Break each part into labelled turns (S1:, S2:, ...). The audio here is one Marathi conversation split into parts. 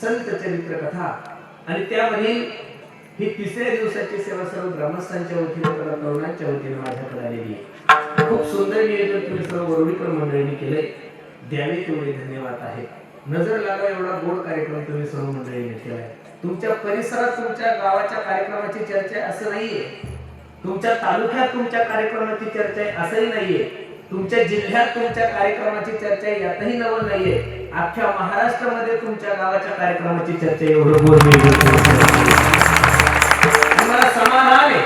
S1: संत चरित्र कथा आणि त्यामध्ये ही तिसऱ्या दिवसाची सेवा सर्व ग्रामस्थांच्या वतीने तरुणांच्या वतीने माझ्याकडे आलेली आहे। खूप सुंदर नियोजन तुम्ही सर्व वरुडीकर मंडळींनी केले, द्यावे तेवढे धन्यवाद आहे। नजर लागा एवढा गोड कार्यक्रम तुम्ही सर्व मंडळींनी केलाय। तुमच्या परिसरात तुमच्या गावाच्या कार्यक्रमाची चर्चा आहे असं नाहीये, तुमच्या तालुक्यात तुमच्या कार्यक्रमाची चर्चा आहे असंही नाहीये, तुमच्या जिल्ह्यात तुमच्या कार्यक्रमाची चर्चा आहे यातही नवल नाहीये, अख्ख्या महाराष्ट्रामध्ये तुमच्या गावाच्या कार्यक्रमाची चर्चा एवढं गोड मला समाधान आहे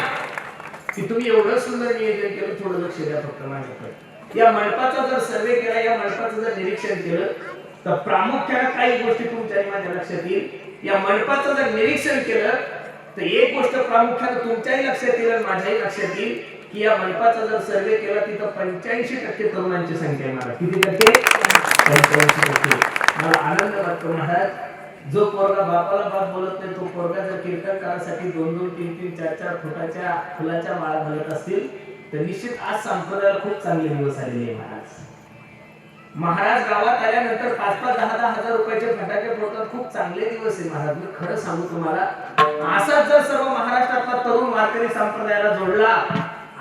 S1: की तुम्ही एवढं सुंदर नियोजन केलं। थोडं लक्ष द्या फक्त माझ्याकडे। या मंडपाचा जर सर्वे केला, या मंडपाचं जर निरीक्षण केलं तर प्रामुख्याने काही गोष्टी तुमच्या माझ्या लक्षात येईल। या मंडपाचं जर निरीक्षण केलं तर एक गोष्ट प्रामुख्याने तुमच्याही लक्षात येईल, माझ्याही लक्षात येईल की या मंडपाचा जर सर्वे केला तिथं 85% तरुणांची संख्या आहे। मला किती टक्के? 85%। मला आनंद वाटतो महाराज, जो पोरगा बापाला बाप बोलत नाही तो पोरगा जर कीर्तन करायसाठी 2-2, 3-3, 4-4 फुटाच्या फुलाच्या माळा घालत असतील तर निश्चित आज संप्रदायाला खूप चांगले दिवस आलेले आहे। महाराज गावात आल्यानंतर 5-5, 10-10 हजार रुपयाचे फटाके फोडतात, खूप चांगले दिवस आहे महाराज। मी खरं सांगू तुम्हाला, असाच जर सर्व महाराष्ट्रातला तरुण वारकरी संप्रदायाला जोडला,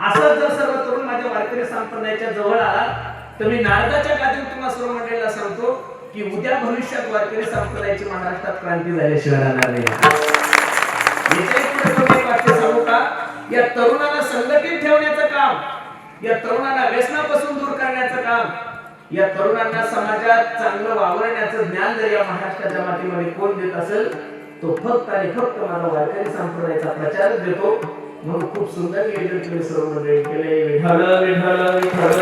S1: असाच जर सर्व तरुण माझ्या वारकरी संप्रदायाच्या जवळ आला तर मी नारदाच्या गादीवर तुम्हाला सर्व मंडळीला सांगतो की उद्या भविष्यात वारकरी संप्रदायाची महाराष्ट्रात क्रांती झाल्याशिवाय राहणार नाही। सांगू का, या तरुणाला संघटित ठेवण्याचं काम, या तरुणाला व्यसनापासून दूर करण्याचं काम, या तरुणांना समाजात चांगलं वावरण्याचं ज्ञान जर या महाराष्ट्राच्या मातीमध्ये कोण देत असेल तो फक्त आणि फक्त माझा वारकरी संप्रदायाचा प्रचारच देतो। म्हणून खूप सुंदर नियोजन तुम्ही सर्व मंडळी केले। विठ्ठल विठ्ठल विठ्ठल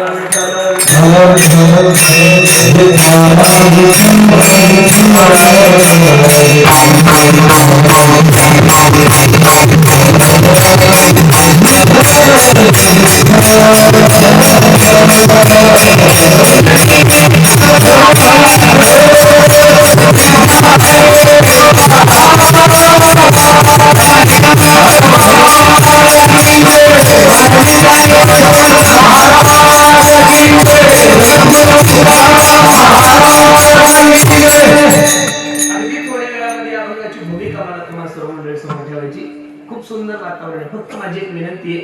S1: खूप सुंदर वातावरण आहे। फक्त माझी एक विनंती आहे,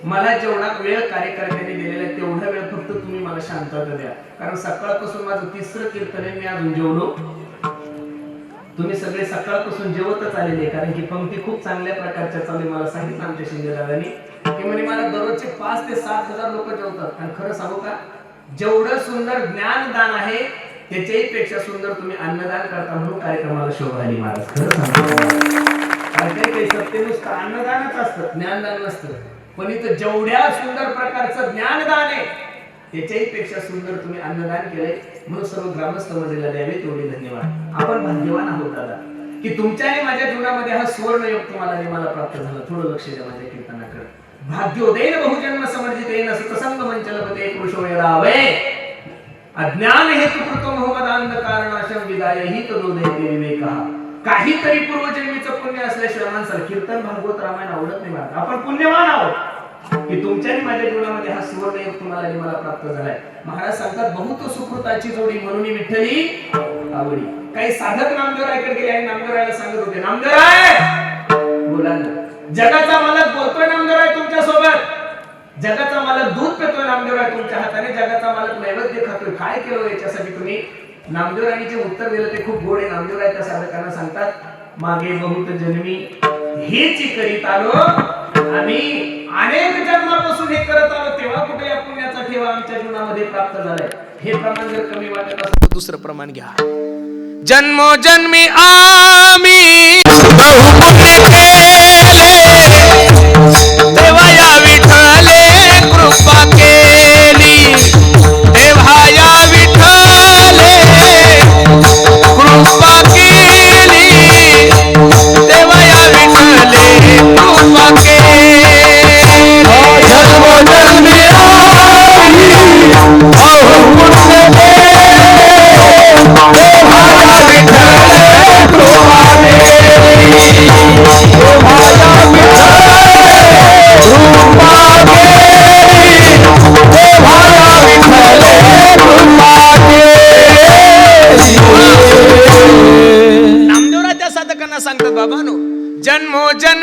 S1: मला जेवढा वेळ कार्यकर्त्यांनी दिलेला आहे तेवढा वेळ फक्त तुम्ही मला शांतता द्या, कारण सकाळपासून माझं तिसरं कीर्तन आहे, मी अजून जेवलो। तुम्ही सगळे सकाळपासून जेवतच आलेले, कारण की पंक्ती खूप चांगल्या प्रकारच्या चालू। मला सांगितलं आमच्या शिंदे दादांनी की म्हणे मला दररोजचे 5 ते 7 हजार लोक जेवतात। आणि खरं सांगू का, जेवढं सुंदर ज्ञानदान आहे त्याच्याही पेक्षा सुंदर तुम्ही अन्नदान करता, म्हणून कार्यक्रमाला शोभा आली महाराज। खरं सांगू, काही सत्य नुसतं अन्नदानच असतं, ज्ञानदान नसतं, पण इथं जेवढ्या सुंदर प्रकारचं ज्ञानदान आहे त्याच्याही पेक्षा सुंदर तुम्ही अन्नदान केलंय। म्हणून सर्व ग्रामस्थ मंडळीला द्यावे तेवढे धन्यवाद। आपण भाग्यवान आहोत दादा की तुमच्याने माझ्या जीवनामध्ये हा सुवर्ण योग तुम्हाला मला प्राप्त झाला। थोडं लक्ष द्या माझ्या कीर्तनाकडे। भाग्योदयेन बहुजन्म समर्जितेन सतसंग मंचलपते पुरुषोयरावे अज्ञान हेतु कृतो मोहम्मद अंधकारणाशं विदायहि तदोदयते विवेकः। काहीतरी पूर्वजन्मीचं पुण्य असल्याशिवाय माणसाला कीर्तन भागवत रामायण आवडत नाही महाराज। आपण पुण्यवान आहोत की तुमच्याने माझ्या जीवनामध्ये हा सुवर्ण योग तुम्हाला मला प्राप्त झालाय। महाराज सांगतात बहुत सुकृताची जोडी म्हणून विठ्ठली आवडी। काही साधक नामदेवरायकडे गेले आणि नामदेवरायला सांगत होते, नामदेवराय बोला ना, जगाचा मालक बोलतोय नामदेवराय तुमच्या सोबत, जगाचा मालक दूध पितोय नामदेवराय तुमच्या हाताने, जगाचा मालक नैवेद्य खातोय, काय केलं याच्यासाठी तुम्ही? नामदेवरायांनी जे उत्तर दिलं ते खूप गोड आहे। नामदेवराय त्या साधकांना सांगतात, मागे बहुत जन्मी हेच करीत आलो आम्ही, अनेक जन्मापासून हे करत आलो, तेव्हा कुठे या पुण्याचा ठेवा आमच्या जीवनामध्ये प्राप्त झालाय। हे प्रमाण जर कमी वाटत असेल तर दुसरं प्रमाण घ्या।
S2: जन्मोजन्मी आम्ही बहुपुण्य केले, तेव्हा या विठ्ठले कृपा केली, तेव्हा या विठ्ठले कृपा केली, तेव्हा या विठ्ठले कृपा केली। जन्मोजन्मी आम्ही बहुपुण्य केले, तेव्हा या विठ्ठले कृपा केली।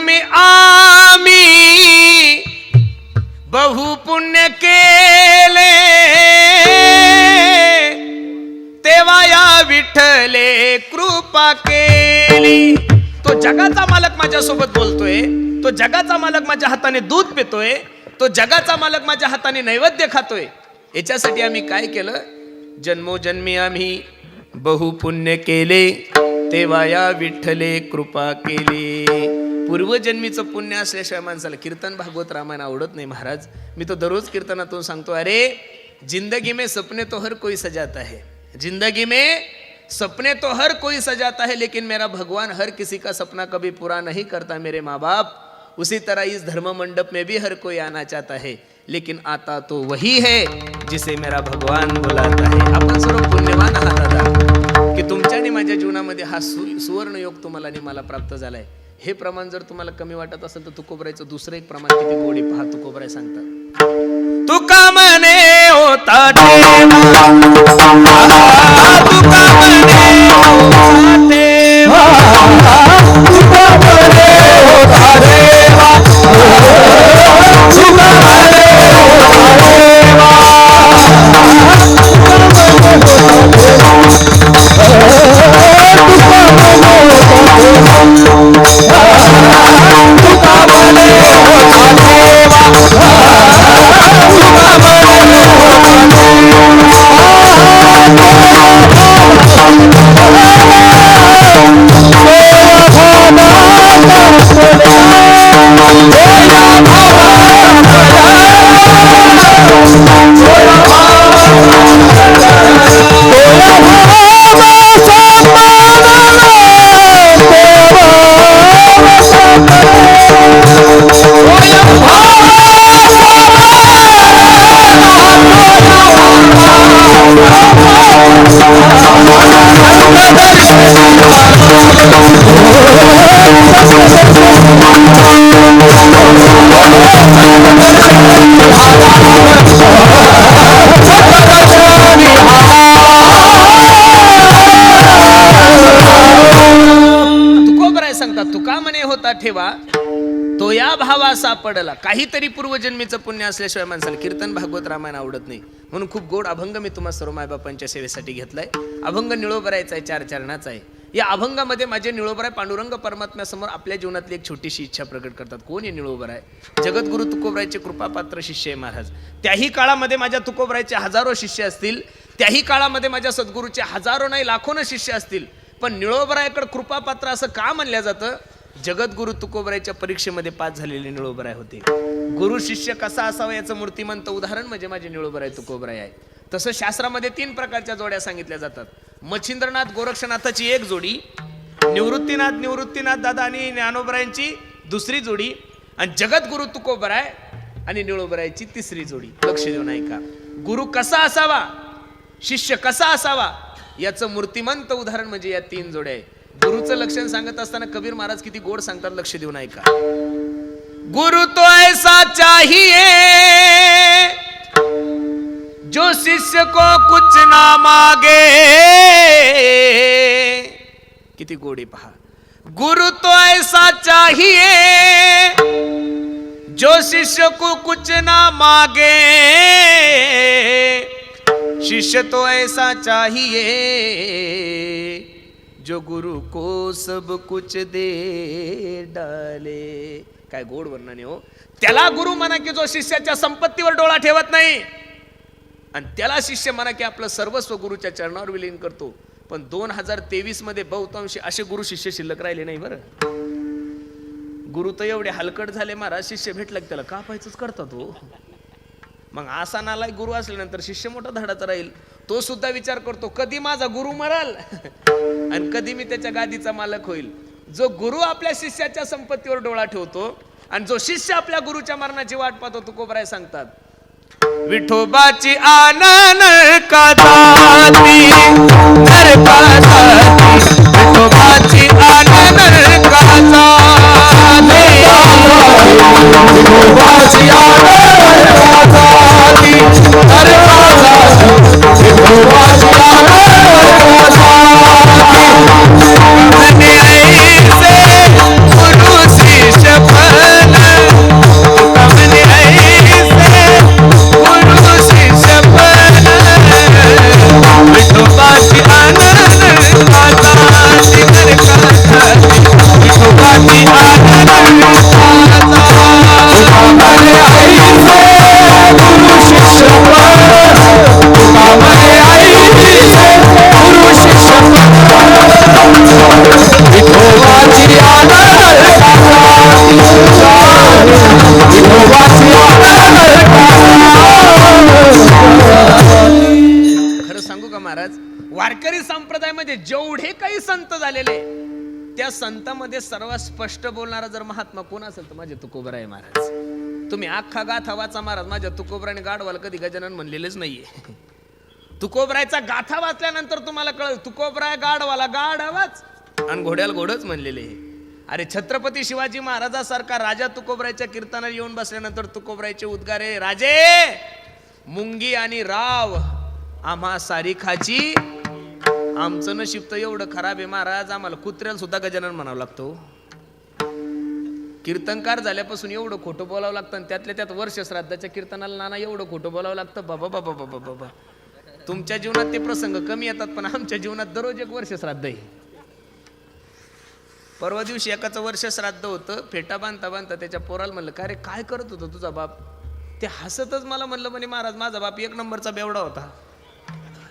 S2: जन्मी आम्ही बहु पुण्य केले, तेव्हा या विठ्ठले कृपा केली. तो जगाचा मालक माझ्या सोबत बोलतोय, तो जगाचा मालक माझ्या हाताने दूध पितोय, तो जगाचा मालक माझ्या हाताने नैवेद्य खातोय. याच्यासाठी आम्ही काय केलं? जन्मोजन्मी आम्ही बहु पुण्य केले, तेव्हा या विठ्ठले कृपा केली. पूर्वजन्मीचं पुण्य असल्याशिवाय माणसाला कीर्तन भागवत रामायण आवडत नाही महाराज. मी तो दररोज कीर्तनातून सांगतो, अरे जिंदगी में सपने तो हर कोई सजाता है, जिंदगी में सपने तो हर कोई सजाता है, लेकिन मेरा भगवान हर किसी का सपना कभी पूरा नहीं करता मेरे माँ बाप. उसी तरह इस धर्म मंडप में भी हर कोई आना चाहता है, लेकिन आता तो वही है जिसे मेरा भगवान बुलाता है. आपण सर्व पुण्यवान आहात दादा, की तुमच्याने माझ्या जीवनामध्ये हा सुवर्ण योग तुम्हाला आणि मला प्राप्त झालाय. हे प्रमाण जर तुम्हाला कमी वाटत असेल तर तुकोबरायचं दुसरं एक प्रमाण किती गोडी पहा. तुकोबराय सांगतात, तुका मने होता देवा, तुका मने होता देवा, तुका मने होता देवा, तुका मने होता देवा, ठेवा तो या भावा सापडला. काहीतरी पूर्वजन्मीचं पुण्य असल्याशिवाय माणसाला कीर्तन भागवत रामायण आवडत नाही. म्हणून खूप गोड अभंग मी तुम्हा सर्व मायबापांच्या सेवेसाठी घेतलाय. अभंग निळोबरायचा आहे, 4 चरणाचा आहे. या अभंगामध्ये माझे निळोबराय पांडुरंग परमात्म्यासमोर आपल्या जीवनातली एक छोटीशी इच्छा प्रकट करतात. कोण आहे निळोबराय? जगद्गुरु तुकोबरायचे कृपापात्र शिष्य आहे महाराज. त्याही काळामध्ये माझ्या तुकोबरायचे हजारो शिष्य असतील, त्याही काळामध्ये माझ्या सद्गुरूचे हजारो नाही लाखोनं शिष्य असतील, पण निळोबरायकडे कृपापात्र असं का म्हणलं जातं? जगद्गुरु तुकोबरायच्या परीक्षेमध्ये पास झालेले निळोबराय होते. गुरु शिष्य कसा असावा याचं मूर्तिमंत उदाहरण म्हणजे माझे निळोबराय तुकोबराय आहे. तसं शास्त्रामध्ये 3 प्रकारच्या जोड्या सांगितल्या जातात. मच्छिंद्रनाथ गोरक्षनाथाची एक जोडी, निवृत्तीनाथ दादा आणि ज्ञानोबरायांची दुसरी जोडी, आणि जगद्गुरु तुकोबराय आणि निळोबरायची तिसरी जोडी. लक्ष देऊ नाही का? गुरु कसा असावा, शिष्य कसा असावा याचं मूर्तिमंत उदाहरण म्हणजे या 3 जोड्या आहे. गुरुचं लक्षण सांगत असताना कबीर महाराज किती गोड सांगतात. लक्ष देऊ नाही का? गुरु तो ऐसा चाहिए जो शिष्य को कुछ ना मागे. किती गोडी पहा. गुरु तो ऐसा चाहिए जो शिष्य को कुछ ना मागे, शिष्य तो ऐसा चाहिए जो गुरु को सब कुछ दे डाले. काय गोड वर्णन आहे हो. त्याला गुरु म्हणा की जो शिष्याच्या संपत्तीवर डोळा ठेवत नाही, आणि त्याला शिष्य म्हणा की आपलं सर्वस्व गुरुच्या चरणावर विलीन करतो. पण 2023 मध्ये बहुतांशी असे गुरु शिष्य शिल्लक राहिले नाही बरं. गुरु तर एवढे हलकट झाले महाराज, शिष्य भेटला की त्याला कापायचंच करतात हो. मग असा नालाय गुरु असल्यानंतर शिष्य मोठा धडाचा राहील. तो सुद्धा विचार करतो कधी माझा गुरु मराल आणि कधी मी त्याच्या गादीचा मालक होईल. जो गुरु आपल्या शिष्याच्या संपत्तीवर डोळा ठेवतो आणि जो शिष्य आपल्या गुरुच्या मरणाची वाट पाहतो, तुकोबराय सांगतात, विठोबाची आनन का दाती नरका दाती, विठोबाची आनन का दाती, विठोबाची आनन का दाती नरका दाती, विठोबाची आनन का दाती. गुरु शिष्य संतांमध्ये सर्वात स्पष्ट बोलणारा जर महात्मा कोण असेल तर माझे तुकोबराय महाराज. तुम्ही अख्खा गाथा वाचा महाराज, माझ्या तुकोबराने गाढवाला कधी गजानन म्हणलेलेच नाहीये. तुकोबरायचा गाथा वाचल्यानंतर तुम्हाला कळलं तुकोबराय गाढवाला गाढवाच आणि घोड्याला घोडच म्हणलेले. अरे छत्रपती शिवाजी महाराजासारखा राजा तुकोबरायच्या कीर्तनाला येऊन बसल्यानंतर तुकोबरायचे उद्गारे, राजे मुंगी आणि राव आम्हा सारिखाची, आमचं नशीब तर एवढं खराब आहे महाराज, आम्हाला कुत्र्याला सुद्धा गजानन म्हणावं लागतो. कीर्तनकार झाल्यापासून एवढं खोटं बोलावं लागतं आणि त्यातल्या त्यात वर्ष श्राद्धाच्या कीर्तनाला नाना एवढं खोटं बोलावं लागतं. बाबा बाबा बाबा बाबा, तुमच्या जीवनात ते प्रसंग कमी येतात पण आमच्या जीवनात दररोज एक वर्ष श्राद्ध आहे. परवा दिवशी एकाचं वर्ष श्राद्ध होतं, फेटा बांधता बांधता त्याच्या पोराला म्हणलं, का रे काय करत होतं तुझा बाप? ते हसतच मला म्हणलं, म्हणे महाराज माझा बाप एक नंबरचा बेवडा होता.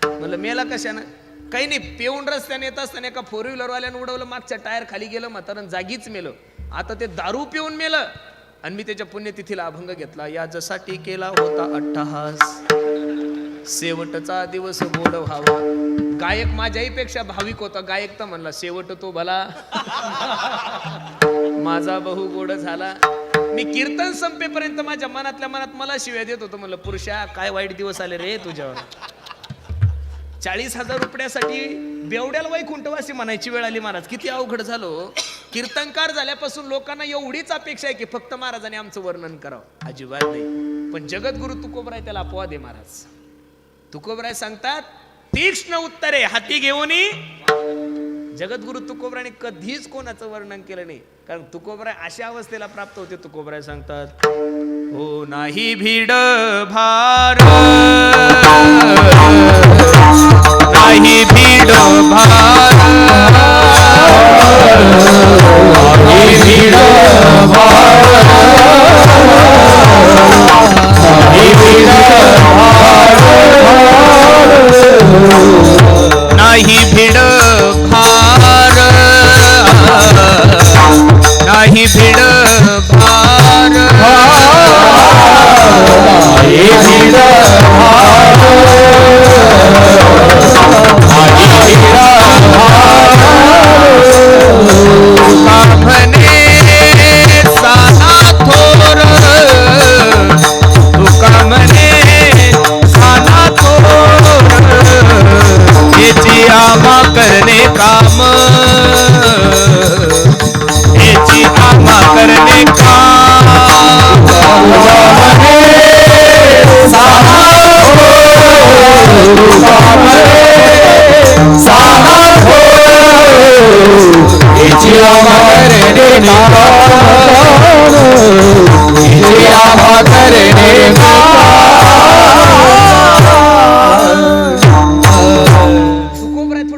S2: म्हणलं मेला कशानं? काही नाही, पेऊन रस्त्याने येत असताना एका फोर व्हीलरवाल्यानं उडवलं, मागच्या टायर खाली गेलं, म्हातारण जागीच मेलं. आता ते दारू पिऊन मेलं आणि मी त्याच्या पुण्यतिथीला अभंग घेतला. याच्यासाठी केला होता अट्टहास, शेवटचा दिवस गोड व्हावा. गायक माझ्याहीपेक्षा भाविक होता. गायक तर म्हणला शेवट तो भला, माझा बहु गोड झाला. मी कीर्तन संपेपर्यंत माझ्या मनातल्या मनात मला शिव्या देत होतो. म्हणलं पुरुषा काय वाईट दिवस आले रे तुझ्यावर. 40,000 रुपयासाठी बेवड्याला वैकुंठवासी म्हणायची वेळ आली महाराज. किती अवघड झालो. कीर्तनकार झाल्यापासून लोकांना एवढीच अपेक्षा आहे की फक्त महाराजांनी आमचं वर्णन करावं. अजिबात नाही. पण जगद्गुरु तुकोबराय त्याला अपवाद आहे महाराज. तुकोबराय सांगतात तीक्ष्ण उत्तरे हाती घेऊन. जगद्गुरु तुकोबरायने कधीच कोणाचं वर्णन केलं नाही, कारण तुकोबराय अशा अवस्थेला प्राप्त होते. तुकोबराय सांगतात हो नाही भीड भार, नाही भीड भार, नाही भीड भार, नाही भीड भार, नाही भीड भार, नाही भीड भार, नाही भीड करने काम, हेची आमा करने काम, हेची आमा करने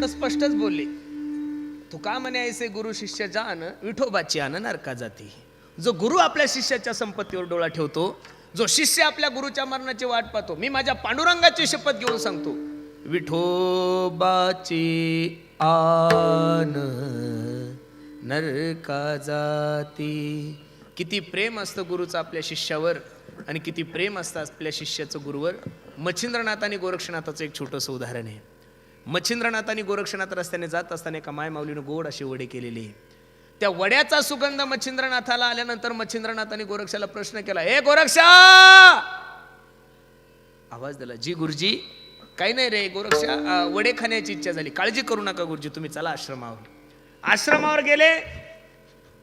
S2: स्पष्टच बोलले. तुका म्हणे ऐसे गुरु शिष्य जान, विठोबाची आन नरका जाती. जो गुरु आपल्या शिष्याच्या संपत्तीवर डोळा ठेवतो, जो शिष्य आपल्या गुरुच्या मरणाची वाट पाहतो, मी माझ्या पांडुरंगाची शपथ घेऊन सांगतो, विठोबाची आन नरका जाती. किती प्रेम असतं गुरुचं आपल्या शिष्यावर आणि किती प्रेम असतं आपल्या शिष्याचं गुरुवर. मच्छिंद्रनाथ आणि गोरक्षनाथाचं एक छोटंसं उदाहरण आहे. मच्छिंद्रनाथ आणि गोरक्षनाथ रस्त्याने जात असताना एका मायमाऊलीनं गोड अशी वडे केलेली. त्या वड्याचा सुगंध मच्छिंद्रनाथाला आल्यानंतर मच्छिंद्रनाथांनी गोरक्षाला प्रश्न केला, ए गोरक्षा, आवाज दिला, जी गुरुजी. काही नाही रे गोरक्षा, वडे खाण्याची इच्छा झाली. काळजी करू नका गुरुजी, तुम्ही चला आश्रमावर. आश्रमावर गेले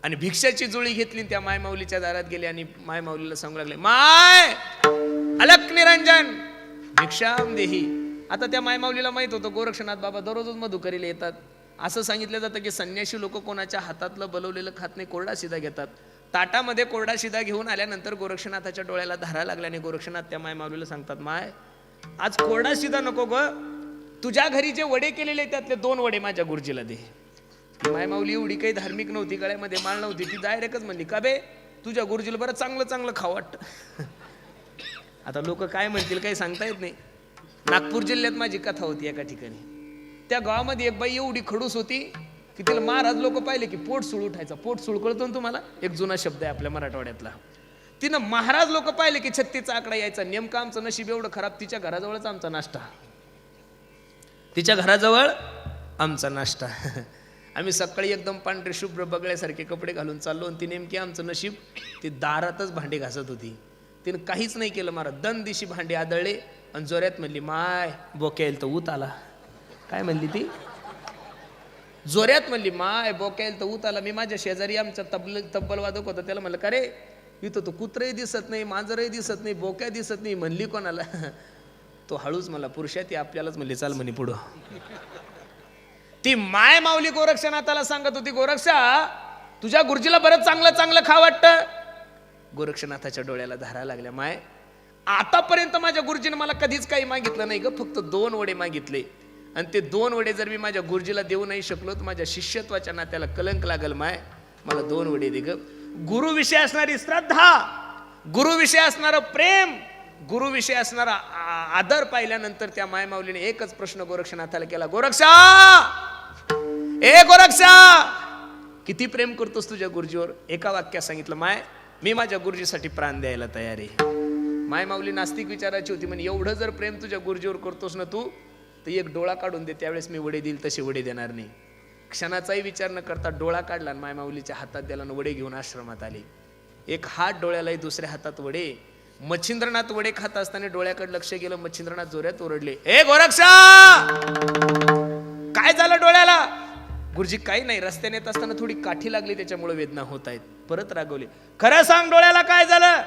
S2: आणि भिक्षाची जुळी घेतली. त्या मायमाऊलीच्या दारात गेले आणि मायमाऊलीला सांगू लागले, माय अलक निरंजन भिक्षाम देही. आता त्या मायमाऊलीला माहित होतं गोरक्षनाथ बाबा दररोजच मधुकरीला येतात. असं सांगितलं जातं की संन्याशी लोक कोणाच्या हातातलं बनवलेलं खात नाही, कोरडा शिदा घेतात. ताटामध्ये कोरडा शिदा घेऊन आल्यानंतर गोरक्षनाथाच्या डोळ्याला धारा लागल्याने गोरक्षनाथ त्या मायमाऊलीला सांगतात, माय आज कोरडा शिदा नको ग, तुझ्या घरी जे वडे केलेले त्यातले 2 वडे माझ्या गुरुजीला दे. मायमाऊली एवढी काही धार्मिक नव्हती, गळ्यामध्ये माळ नव्हती, ती डायरेक्टच म्हणली, का बे तुझ्या गुरुजीला बरं चांगलं चांगलं खाऊ वाटतं. आता लोक काय म्हणतील काही सांगता येत नाही. नागपूर जिल्ह्यात माझी कथा होती एका ठिकाणी. त्या गावामध्ये एक बाई एवढी खडूस होती की तिला महाराज लोक पाहिले की पोट सुळ उठायचा. पोट सुळ कळतो ना तुम्हाला, एक जुना शब्द आहे आपल्या मराठवाड्यातला. तिनं महाराज लोक पाहिले की 36चा आकडा यायचा. नेमकं आमचं नशीब एवढं खराब, तिच्या घराजवळच आमचा नाश्ता, तिच्या घराजवळ आमचा नाश्ता. आम्ही सकाळी एकदम पांढरे शुभ्र बगळ्यासारखे कपडे घालून चाललो आणि ती नेमकी आमचं नशीब ती दारातच भांडी घासत होती. तिने काहीच नाही केलं, मला दन दिशी भांडी आदळले आणि जोऱ्यात म्हणली, माय बोक्या येईल तर ऊत आला. काय म्हणली ती? जोऱ्यात म्हणली, माय बोक्या येईल तर ऊत आला. मी माझ्या शेजारी आमचा तब्बल वादक होता, त्याला म्हणलं, का रे इथं तो कुत्रही दिसत नाही, मांजरही दिसत नाही, बोक्या दिसत नाही, म्हणली कोणाला? तो हळूच मला, पुरुषात ती आपल्यालाच म्हणली, चाल म्हणे पुढं. ती माय माऊली गोरक्षनाथाला सांगत होती, गोरक्षा तुझ्या गुरुजीला बरंच चांगलं चांगलं खा वाटतं. गोरक्षनाथाच्या डोळ्याला धारा लागल्या. माय आतापर्यंत माझ्या गुरुजीने मला कधीच काही मागितलं नाही ग, फक्त 2 वडे मागितले आणि ते 2 वडे जर मी माझ्या गुरुजीला देऊ नाही शकलो तर माझ्या शिष्यत्वाच्या नात्याला कलंक लागल. माय मला 2 वडे दे ग. गुरुविषयी असणारी श्रद्धा, गुरुविषयी असणारं प्रेम, गुरुविषयी असणारा आदर पाहिल्यानंतर त्या मायमाऊलीने एकच प्रश्न गोरक्षनाथाला केला, गोरक्षा, ए गोरक्षा, किती प्रेम करतोस तुझ्या गुरुजीवर? एका वाक्यात सांगितलं, माय मी माझ्या गुरुजीसाठी प्राण द्यायला तयार आहे. मायमाऊली नास्तिक विचाराची होती, म्हणे एवढं जर प्रेम तुझ्या गुरुजीवर करतोस ना तू, तर एक डोळा काढून दे, त्यावेळेस मी वडे देईल तसे वडे देणार नाही. क्षणाचाही विचार न करता डोळा काढला आणि मायमाऊलीच्या हातात द्याला वडे घेऊन आश्रमात आले. एक हात डोळ्यालाही, दुसऱ्या हातात वडे. मच्छिंद्रनाथ वडे खात असताना डोळ्याकडे लक्ष गेलं, मच्छिंद्रनाथ जोरात ओरडले, ए गोरक्षा, काय झालं डोळ्याला? गुरुजी काही नाही, रस्त्याने येत असताना थोडी काठी लागली त्याच्यामुळे वेदना होत आहेत. परत रागवले, खरं सांग डोळ्याला काय झालं?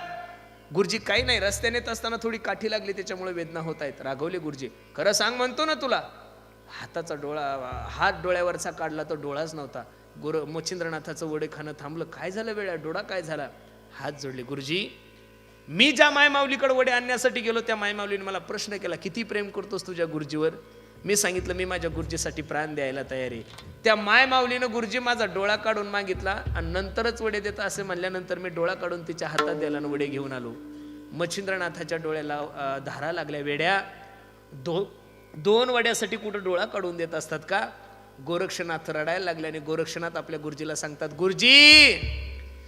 S2: गुरुजी काही नाही, रस्त्याने येत असताना थोडी काठी लागली त्याच्यामुळे वेदना होत आहेत. रागवले गुरुजी, खरं सांग म्हणतो ना तुला. हाताचा डोळा, हात डोळ्यावरचा काढला तर डोळाच नव्हता. मच्छिंद्रनाथाचं वडे खाणं थांबलं. काय झालं वेळा, डोळा काय झाला? हात जोडले, गुरुजी मी ज्या मायमाऊलीकडे वडे आणण्यासाठी गेलो त्या मायमाऊलीने मला प्रश्न केला, किती प्रेम करतोस तुझ्या गुरुजीवर? मी सांगितलं, मी माझ्या गुरुजीसाठी प्राण द्यायला तयार आहे. त्या मायमाऊलीनं गुरुजी माझा डोळा काढून मागितला आणि नंतरच वडे देता असे म्हणल्यानंतर मी डोळा काढून तिच्या हातात द्यायला वडे घेऊन आलो. मच्छिंद्रनाथाच्या डोळ्याला धारा लागल्या. वेड्या, 2 वड्यासाठी कुठं डोळा काढून देत असतात का? गोरक्षनाथ रडायला लागले आणि गोरक्षनाथ आपल्या गुरुजीला सांगतात, गुरुजी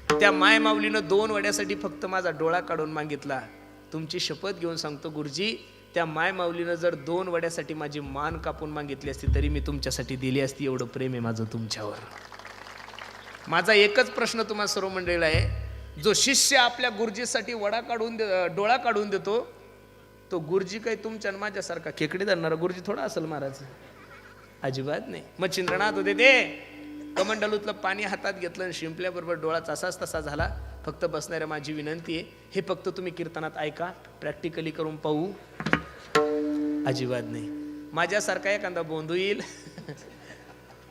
S2: त्या मायमाऊलीनं 2 वड्यासाठी फक्त माझा डोळा काढून मागितला. तुमची शपथ घेऊन सांगतो गुरुजी, त्या मायमाऊलीनं जर 2 वड्यासाठी माझी मान कापून मागितली असती तरी मी तुमच्यासाठी दिली असती. एवढं प्रेम आहे माझं तुमच्यावर. माझा एकच प्रश्न तुम्हा सर्व मंडळीला आहे, जो शिष्य आपल्या गुरुजीसाठी डोळा काढून देतो तो गुरुजी काही तुमच्या माझ्यासारखा खेकडे धरणारा गुरुजी थोडा असेल महाराज? अजिबात नाही. मच्छिंद्रनाथ होते ते, कमंडलूतलं पाणी हातात घेतलं आणि शिंपल्याबरोबर डोळा तसाच तसा झाला. फक्त बसणाऱ्या माझी विनंती आहे, हे फक्त तुम्ही कीर्तनात ऐका, प्रॅक्टिकली करून पाहू. अजिबात नाही. माझ्यासारखा एखादा बोंधू येईल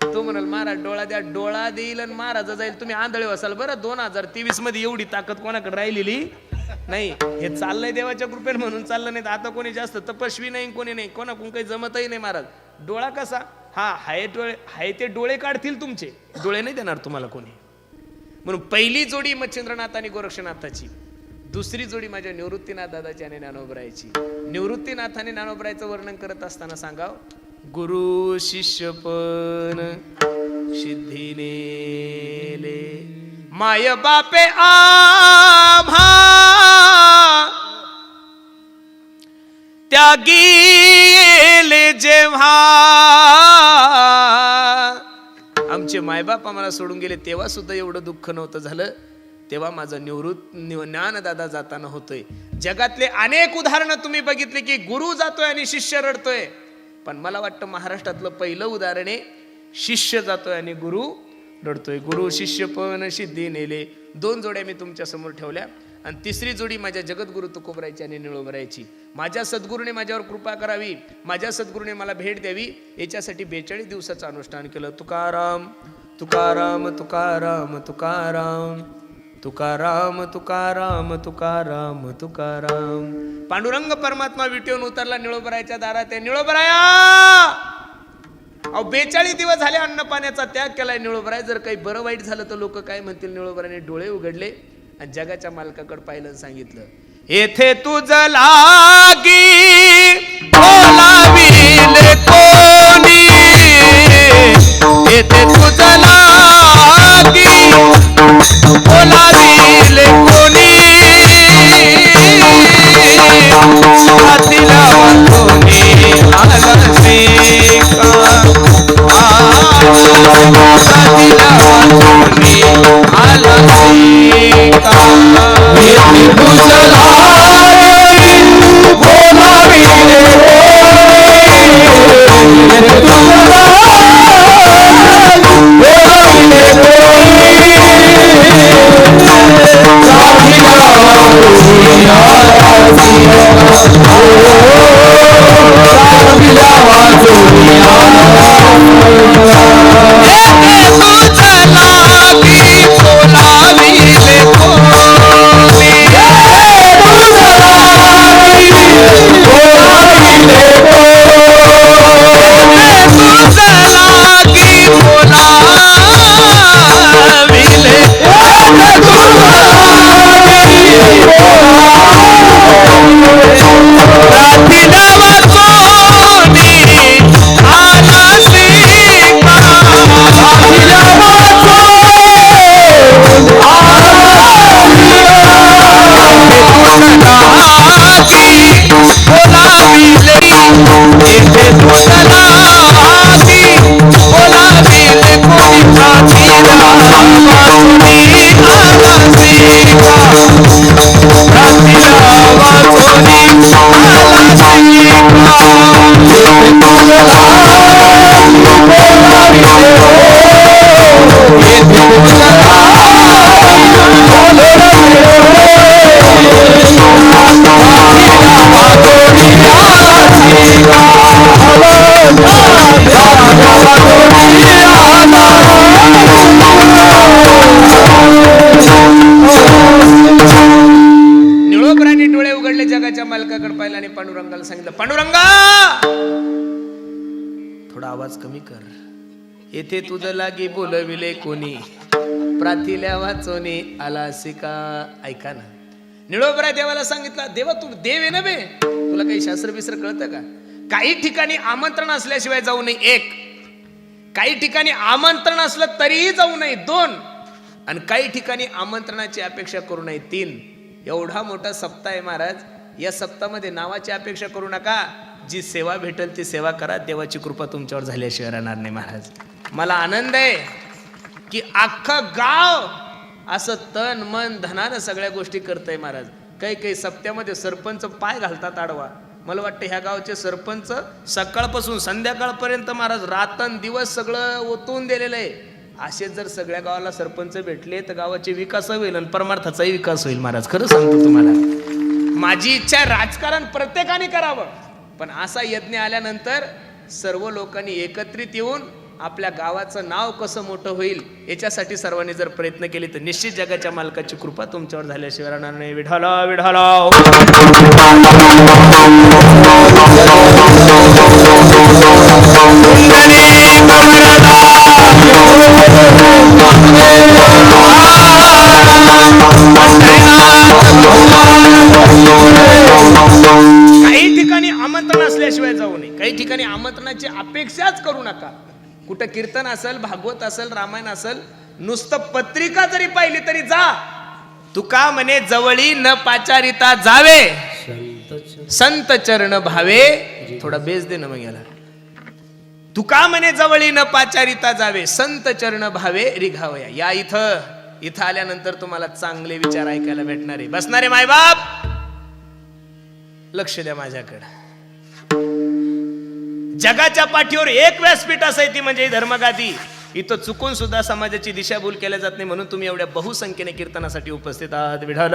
S2: तो म्हणाल, महाराज डोळा द्या, डोळा देईल आणि महाराज जाईल. तुम्ही आंधळे असाल. बरं 2023 मध्ये एवढी ताकद कोणाकडे राहिलेली नाही. हे चाललंय देवाच्या कृपेने म्हणून चाललं नाही. आता कोणी जास्त तपस्वी नाही, कोणी नाही, कोणाकडून काही जमतही नाही. महाराज डोळा कसा, हा हाय ते डोळे काढतील तुमचे, डोळे नाही देणार तुम्हाला कोणी. म्हणून पहिली जोडी मच्छिंद्रनाथ आणि गोरक्षनाथाची, दुसरी जोडी माझ्या निवृत्तीनाथ दादाची आणि ज्ञानोबरायची. निवृत्तीनाथाने ज्ञानोबरायचं वर्णन करत असताना सांगाव, गुरु शिष्य पण सिद्धीने माय बापे आम्हा त्यागीले जेव्हा. आमचे मायबाप आम्हाला सोडून गेले तेव्हा सुद्धा एवढं दुःख नव्हतं झालं. तेव्हा माझं ज्ञानदादा जाताना होतोय. जगातले अनेक उदाहरणं तुम्ही बघितले की गुरु जातोय आणि शिष्य रडतोय, पण मला वाटतं महाराष्ट्रातलं पहिलं उदाहरण आहे, शिष्य जातोय आणि गुरु रडतोय. गुरु शिष्य पण सिद्धी नेले. 2 जोड्या मी तुमच्या समोर ठेवल्या आणि तिसरी जोडी माझ्या जगद्गुरु तुकोबरायची आणि निळोबरायची. माझ्या सद्गुरूने माझ्यावर कृपा करावी, माझ्या सद्गुरूने मला भेट द्यावी, याच्यासाठी 42 दिवसाचं अनुष्ठान केलं. तुकाराम तुकाराम तुकाराम तुकाराम तुकाराम तुकाराम तुकाराम तुकाराम. पांडुरंग परमात्मा विटेवून उतरला निळोबरायच्या दारात. निळोबराया, 42 दिवस झाले अन्न पाण्याचा त्याग केलाय निळोबराय. जर काही बरं वाईट झालं तर लोक काय म्हणतील? निळोबराने डोळे उघडले आणि जगाच्या मालकाकडे पाहिलं आणि सांगितलं, येथे तुझ लागी बोलाविले कोणी, येथे तुझ लागी बोलाविले कोणी, हातीला कोणी आला का निळोपराने डोळे उघडले, जगाच्या मालकाकडे पाहिलं आणि पांडुरंगाला सांगितलं, पांडुरंगा थोडा आवाज कमी कर, येथे तुझं लागी बोलविले कोणी, प्राथिल्या वाचोनी आला सिका. ऐका ना, निळोपरा देवाला सांगितलं, देवा तू देव आहे ना बे, तुला काही शास्त्र बिस्त्र कळतं का? काही ठिकाणी आमंत्रण असल्याशिवाय जाऊ नये, एक. काही ठिकाणी आमंत्रण असलं तरीही जाऊ नये, दोन. आणि काही ठिकाणी आमंत्रणाची अपेक्षा करू नये, तीन. एवढा मोठा सप्ताह आहे महाराज, या सप्ताहामध्ये नावाची अपेक्षा करू नका, जी सेवा भेटेल ती सेवा करा, देवाची कृपा तुमच्यावर झाल्याशिवाय राहणार नाही महाराज. मला आनंद आहे की अख्खं गाव असं तन मन धनानं सगळ्या गोष्टी करतंय महाराज. काही काही सप्त्यामध्ये सरपंच पाय घालतात आडवा. मला वाटतं ह्या गावचे सरपंच सकाळपासून संध्याकाळपर्यंत महाराज रातन दिवस सगळं ओतून दिलेलं आहे. असे जर सगळ्या गावाला सरपंच भेटले तर गावाचे विकास होईल आणि परमार्थाचाही विकास होईल महाराज. खरं सांगतो तुम्हाला, माझी इच्छा आहे राजकारण प्रत्येकाने करावं, पण असा यज्ञ आल्यानंतर सर्व लोकांनी एकत्रित येऊन आपल्या गावाचं नाव कसं मोठं होईल याच्यासाठी सर्वांनी जर प्रयत्न केले तर निश्चित जगाच्या मालकाची कृपा तुमच्यावर झाल्याशिवाय राहणार नाही. विठाला विठाला काही ठिकाणी आमंत्रण असल्याशिवाय जाऊ नये, काही ठिकाणी आमंत्रणाची अपेक्षाच करू नका. कुठं कीर्तन असेल, भागवत असेल, रामायण असेल, नुसतं पत्रिका जरी पाहिली तरी जा. तुका म्हणे जवळी न पाचारिता जावे, संत चरण भावे. थोडा बेस दे ना मग याला. तुका म्हणे जवळी न पाचारिता जावे, संत चरण भावे रिघावया. या इथं आल्यानंतर तुम्हाला चांगले विचार ऐकायला भेटणार आहे. बसणारे मायबाप लक्ष द्या माझ्याकडे. जगाच्या पाठीवर एक व्यासपीठ असायची म्हणजे धर्मगादी. इथं चुकून सुद्धा समाजाची दिशाभूल केल्या जात नाही, म्हणून तुम्ही एवढ्या बहुसंख्येने कीर्तनासाठी उपस्थित आहात. विठाल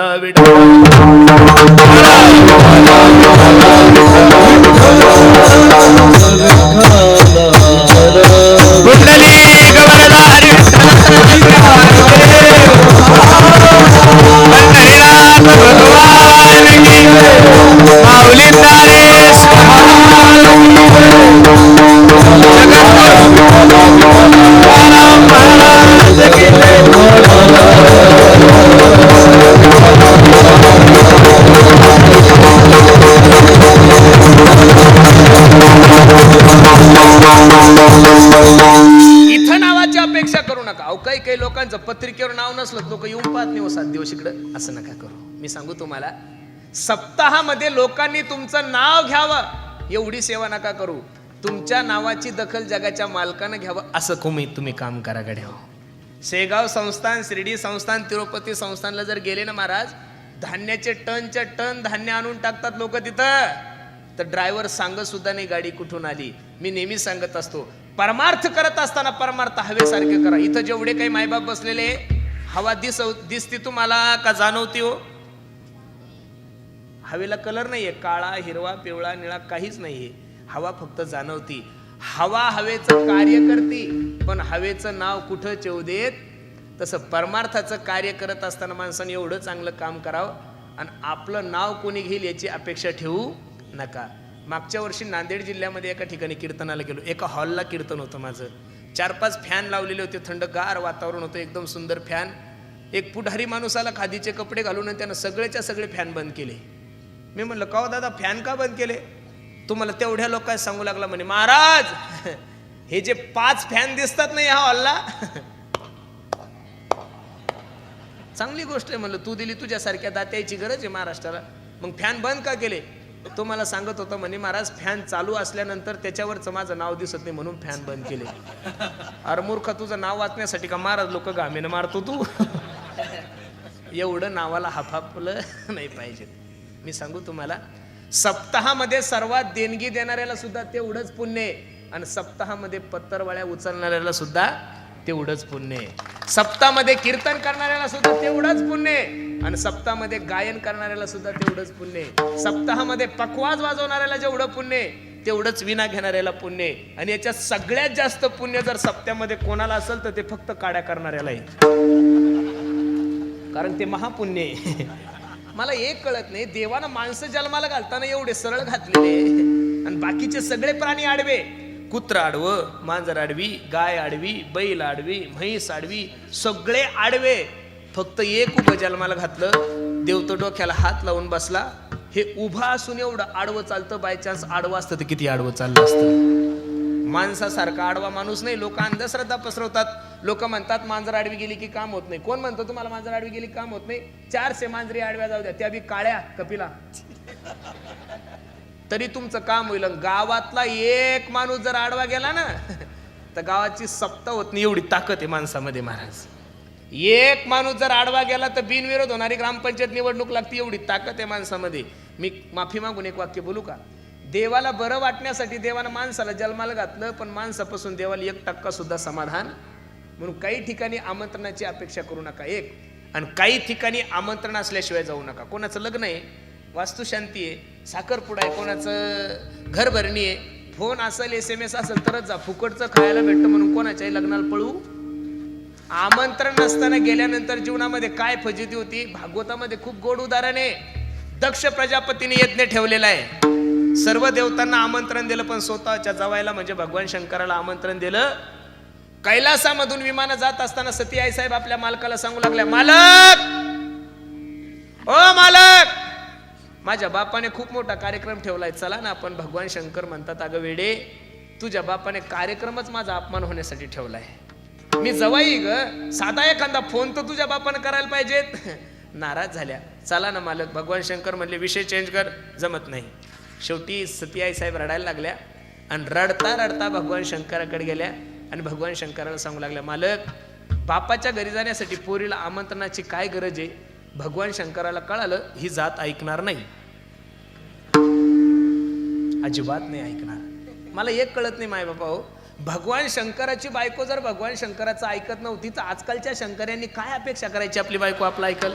S2: इथं नावाची अपेक्षा करू नका. अहो काही लोकांचं पत्रिकेवर नाव नसलं लोक येऊन पाहत नाही 7 दिवस इकडं. असं नका करू. मी सांगू तुम्हाला, सप्ताहामध्ये लोकांनी तुमचं नाव घ्यावं एवढी सेवा नका करू. तुमच्या नावाची दखल जगाच्या मालकानं घ्यावं असं तुम्ही काम करा गड्या. शेगाव संस्थान, शिर्डी संस्थान, तिरुपती संस्थानला जर गेले ना महाराज, धान्याचे टनच्या टन धान्य आणून टाकतात लोक तिथं. तर ड्रायव्हर सांगत सुद्धा नाही गाडी कुठून आली. मी नेहमी सांगत असतो, परमार्थ करत असताना परमार्थ हवेसारखे करा. इथं जेवढे काही मायबाप बसलेले, हवा दिसती तुम्हाला का जाणवती हो? हवेला कलर नाहीये, काळा, हिरवा, पिवळा, निळा काहीच नाहीये. हवा फक्त जाणवती. हवा हवेचं कार्य करते, पण हवेचं नाव कुठं ठेवू देत. तसं परमार्थाचं कार्य करत असताना माणसाने एवढं चांगलं काम करावं आणि आपलं नाव कोणी घेईल याची अपेक्षा ठेवू नका. मागच्या वर्षी नांदेड जिल्ह्यामध्ये एका ठिकाणी कीर्तनाला गेलो. एका हॉलला कीर्तन होतं माझं. 4-5 फॅन लावलेले होते, थंडगार वातावरण होतं, एकदम सुंदर फॅन. एक पुढारी माणूस आला खादीचे कपडे घालून आणि त्यानं सगळेच्या सगळे फॅन बंद केले. मी म्हणलं का हो दादा फॅन का बंद केले? तुम्हाला तेवढ्या लोक काय सांगू लागला म्हणे, महाराज हे जे 5 फॅन दिसतात नाही ह्या हॉलला, चांगली गोष्ट आहे म्हणलं, तू दिली तुझ्यासारख्या दात्याची गरज आहे महाराष्ट्राला, मग फॅन बंद का केले? तो मला सांगत होता म्हणे, महाराज फॅन चालू असल्यानंतर त्याच्यावरचं माझं नाव दिसत नाही म्हणून फॅन बंद केले. अरे मूर्ख, तुझं नाव वाचण्यासाठी का महाराज लोक घामेनं मारतो तू? एवढं नावाला हाफापलं नाही पाहिजे. मी सांगू तुम्हाला, सप्ताहामध्ये सर्वात देणगी देणाऱ्याला सुद्धा तेवढंच पुण्य आहे, आणि सप्ताहामध्ये पत्तरवाळ्या उचलणाऱ्याला सुद्धा तेवढंच पुण्य आहे. सप्ताहामध्ये कीर्तन करणाऱ्याला सुद्धा तेवढंच पुण्य आहे, आणि सप्ताहामध्ये गायन करणाऱ्याला सुद्धा तेवढंच पुण्य आहे. सप्ताहामध्ये पखवाज वाजवणाऱ्याला जेवढं पुण्य आहे तेवढंच विना घेणाऱ्याला पुण्य आहे. आणि याच्यात सगळ्यात जास्त पुण्य जर सप्त्यामध्ये कोणाला असेल तर ते फक्त काड्या करणाऱ्याला आहे, कारण ते महापुण्य आहे. मला एक कळत नाही, देवानं माणसं जन्माला घालताना एवढे सरळ घातलेले आणि बाकीचे सगळे प्राणी आडवे. कुत्र आडवं, मांजर आडवी, गाय आडवी, बैल आडवी, म्हैस आडवी, सगळे आडवे. फक्त एक उभं जन्माला घातलं, देव तो डोक्याला हात लावून बसला. हे उभा असून एवढं आडवं चालतं, बाय चान्स आडवं असतं तर किती आडवं चाललं असतं. माणसासारखा आडवा माणूस नाही. लोक अंधश्रद्धा पसरवतात. लोक म्हणतात मांजर आडवी गेली की काम होत नाही. कोण म्हणतो तुम्हाला मांजर आडवी गेली काम होत नाही? 400 मांजरी आडव्या जाऊ द्या, त्या बी काळ्या कपिला, तरी तुमचं काम होईल. गावातला एक माणूस जर आडवा गेला ना तर गावाची सप्ता होत नाही, एवढी ताकद आहे माणसामध्ये महाराज. एक माणूस जर आडवा गेला तर बिनविरोध होणारी ग्रामपंचायत निवडणूक लागते, एवढी ताकद आहे माणसामध्ये. मी माफी मागून एक वाक्य बोलू का? देवाला बरं वाटण्यासाठी देवानं माणसाला जन्माला घातलं, पण माणसापासून देवाला 1% सुद्धा समाधान. म्हणून काही ठिकाणी आमंत्रणाची अपेक्षा करू नका, एक. आणि काही ठिकाणी आमंत्रण असल्याशिवाय जाऊ नका. कोणाचं लग्न आहे, वास्तुशांती आहे, साखरपुडा आहे, कोणाचं घरभरणी आहे, फोन असेल, SMS असेल तरच जा. फुकटचं खायला भेटतं म्हणून कोणाच्याही लग्नाला पळू. आमंत्रण नसताना गेल्यानंतर जीवनामध्ये काय फजिती होती. भागवतामध्ये खूप गोड उदाहरण आहे. दक्ष प्रजापतीने यज्ञ ठेवलेला आहे, सर्व देवतांना आमंत्रण दिलं, पण स्वतःच्या जवायला म्हणजे भगवान शंकराला आमंत्रण दिलं. कैलासामधून विमानं जात असताना सती आई साहेब आपल्या मालकाला सांगू लागल्या, मालक, ओ मालक, माझ्या बापाने खूप मोठा कार्यक्रम ठेवलाय, चला ना आपण. भगवान शंकर म्हणतात, अगं वेडे, तुझ्या बापाने कार्यक्रमच माझा अपमान होण्यासाठी ठेवलाय. मी जवाई ग, साधा एखादा फोन तर तुझ्या बापाने करायला पाहिजेत. नाराज झाल्या. चला ना मालक. भगवान शंकर म्हणले, विषय चेंज कर, जमत नाही. शेवटी सती आई साहेब रडायला लागल्या, आणि रडता रडता भगवान शंकराकडे गेल्या आणि भगवान शंकराला सांगू लागल्या, मालक, बापाच्या घरी जाण्यासाठी पोरीला आमंत्रणाची काय गरज आहे? भगवान शंकराला कळालं ही जात ऐकणार नाही, अजिबात नाही ऐकणार. मला एक कळत नाही माय बापा हो, भगवान शंकराची बायको जर भगवान शंकराचं ऐकत नव्हती तर आजकालच्या शंकरांनी काय अपेक्षा करायची आपली बायको आपलं ऐकल?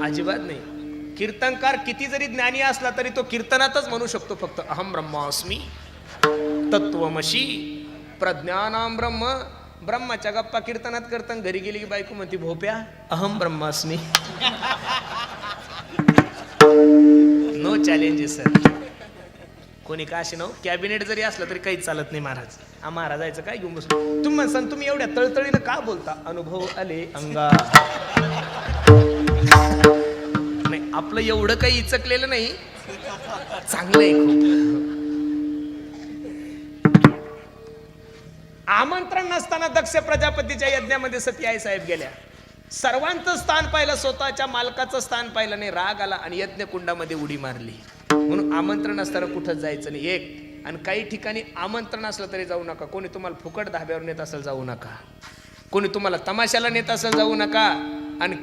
S2: अजिबात नाही. कीर्तनकार किती जरी ज्ञानी असला तरी तो कीर्तनातच म्हणू शकतो फक्त अहम ब्रह्मास्मी तत्वमशी प्रज्ञानाम ब्रह्म. ब्रह्माच्या गप्पा कीर्तनात करताना घरी गेली की बायको म्हणती, भोप्या अहम ब्रह्मास्मी. No challenges sir. कोणी का असे नव कॅबिनेट जरी असलं तरी काहीच चालत नाही महाराज. महाराजायचं काय घेऊन बसलो. तुम्ही म्हणसान तुम्ही एवढ्या तळतळीनं का बोलता? अनुभव आले अंगा. नाही, आपलं एवढं काही इचकलेलं नाही, चांगलं आहे खूप. आमंत्रण नसताना दक्ष प्रजापतीच्या यज्ञामध्ये सती आई साहेब गेल्या. सर्वांचं स्थान पाहिलं, स्वतःच्या मालकाचं स्थान पाहिलं नाही. राग आला आणि यज्ञ कुंडामध्ये उडी मारली. म्हणून आमंत्रण असताना कुठं जायचं नाही, एक. आणि काही ठिकाणी आमंत्रण असलं तरी जाऊ नका. कोणी तुम्हाला फुकट धाब्यावर नेत असेल जाऊ नका, कोणी तुम्हाला तमाशाला नेत असेल जाऊ नका. आणि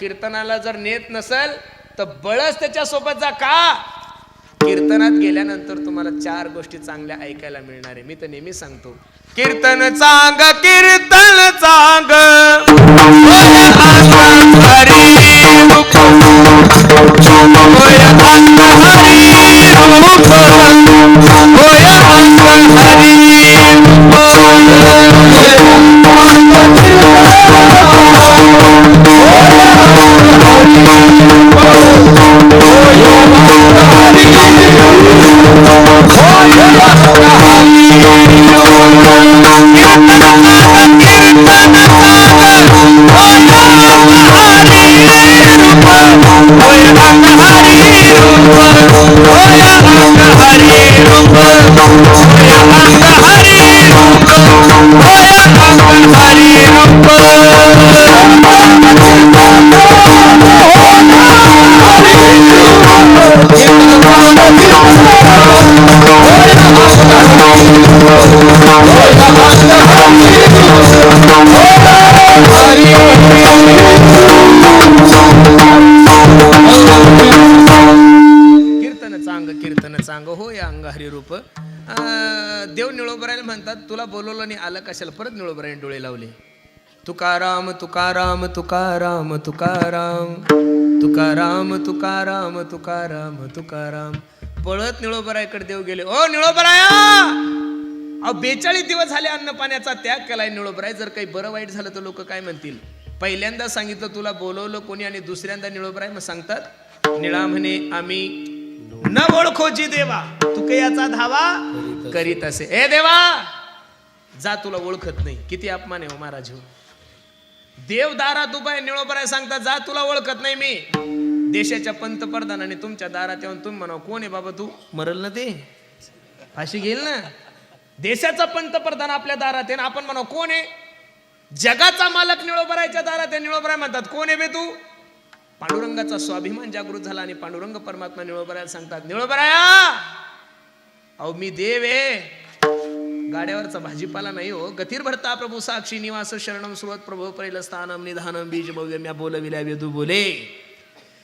S2: कीर्तनाला जर नेत नसेल तर बळच त्याच्यासोबत जा. का? कीर्तनात गेल्यानंतर तुम्हाला 4 गोष्टी चांगल्या ऐकायला मिळणार आहे. मी तर नेहमी सांगतो, कीर्तन चांग, कीर्तन चांग, कीर्तन पांडुरंग हरिरूप. देव निळोबरायला म्हणतात तुला बोलवलं आणि आलं कशाला. परत निळोबरायने डोळे लावले. तुकाराम तुकाराम तुकाराम तुकाराम तुकाराम तुकाराम तुकाराम तुकाराम. पळत निळोबरायकडे देव गेले. ओ निळोबराया, अहो 42 दिवस झाले अन्न पाण्याचा त्याग केलाय निळोबराय. जर काही बरं वाईट झालं तर लोक काय म्हणतील. पहिल्यांदा सांगितलं तुला बोलवलं कोणी आणि दुसऱ्यांदा निळोबराय मग सांगतात निळा म्हणे आम्ही न ओळखोजी देवा तू काही याचा धावा करीत असे. ए देवा जा तुला ओळखत नाही. किती अपमान आहे हो महाराज. देव दारात उभा आहे. निळोबराय सांगतात जा तुला ओळखत नाही मी. देशाच्या पंतप्रधानाने तुमच्या दारात येऊन तुम्ही म्हणावं कोण आहे बाबा तू. मरल ना ते, फाशी घेईल ना. देशाचा पंतप्रधान आपल्या दारात आहे ना आपण म्हणावं कोण आहे. जगाचा मालक निळोबरायच्या दारात आहे. निळोबराय म्हणतात कोण आहे बे तू. पांडुरंगाचा स्वाभिमान जागृत झाला आणि पांडुरंग परमात्मा निळोबरायला सांगतात निळोबराया अहो मी देव आहे. गाड्यावरचा भाजीपाला नाही हो. गतीर भरता प्रभू साक्षी निवास शरणम सुरत प्रभू पहिलं स्थानम निधानम बीज भव्य म्या बोलविल्या वेदू बोले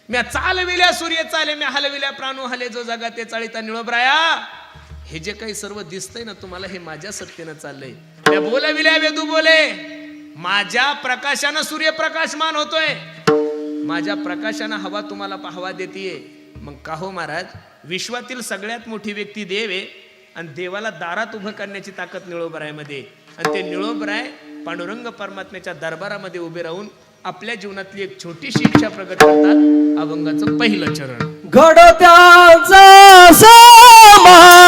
S2: म्या चालविल्या सूर्य चाले म्या हलविल्या प्राणू हले जो जगात ते चाळीता. निळोबराया हे जे काही सर्व दिसतंय ना तुम्हाला हे माझ्या सत्तेनं चाललंय. म्या बोलविल्या वेदू बोले. माझ्या प्रकाशानं सूर्य प्रकाशमान होतोय. माझ्या प्रकाशानं हवा तुम्हाला हवा देतीये. मग का हो महाराज विश्वातील सगळ्यात मोठी व्यक्ती देव आहे आणि देवाला दारात उभं करण्याची ताकद निळोबरायमध्ये. आणि ते निळोबराय पांडुरंग परमात्म्याच्या दरबारामध्ये उभे राहून आपल्या जीवनातली एक छोटीशी इच्छा प्रकट करतात. अभंगाचं पहिलं चरण.
S3: घडत्यांचा समागम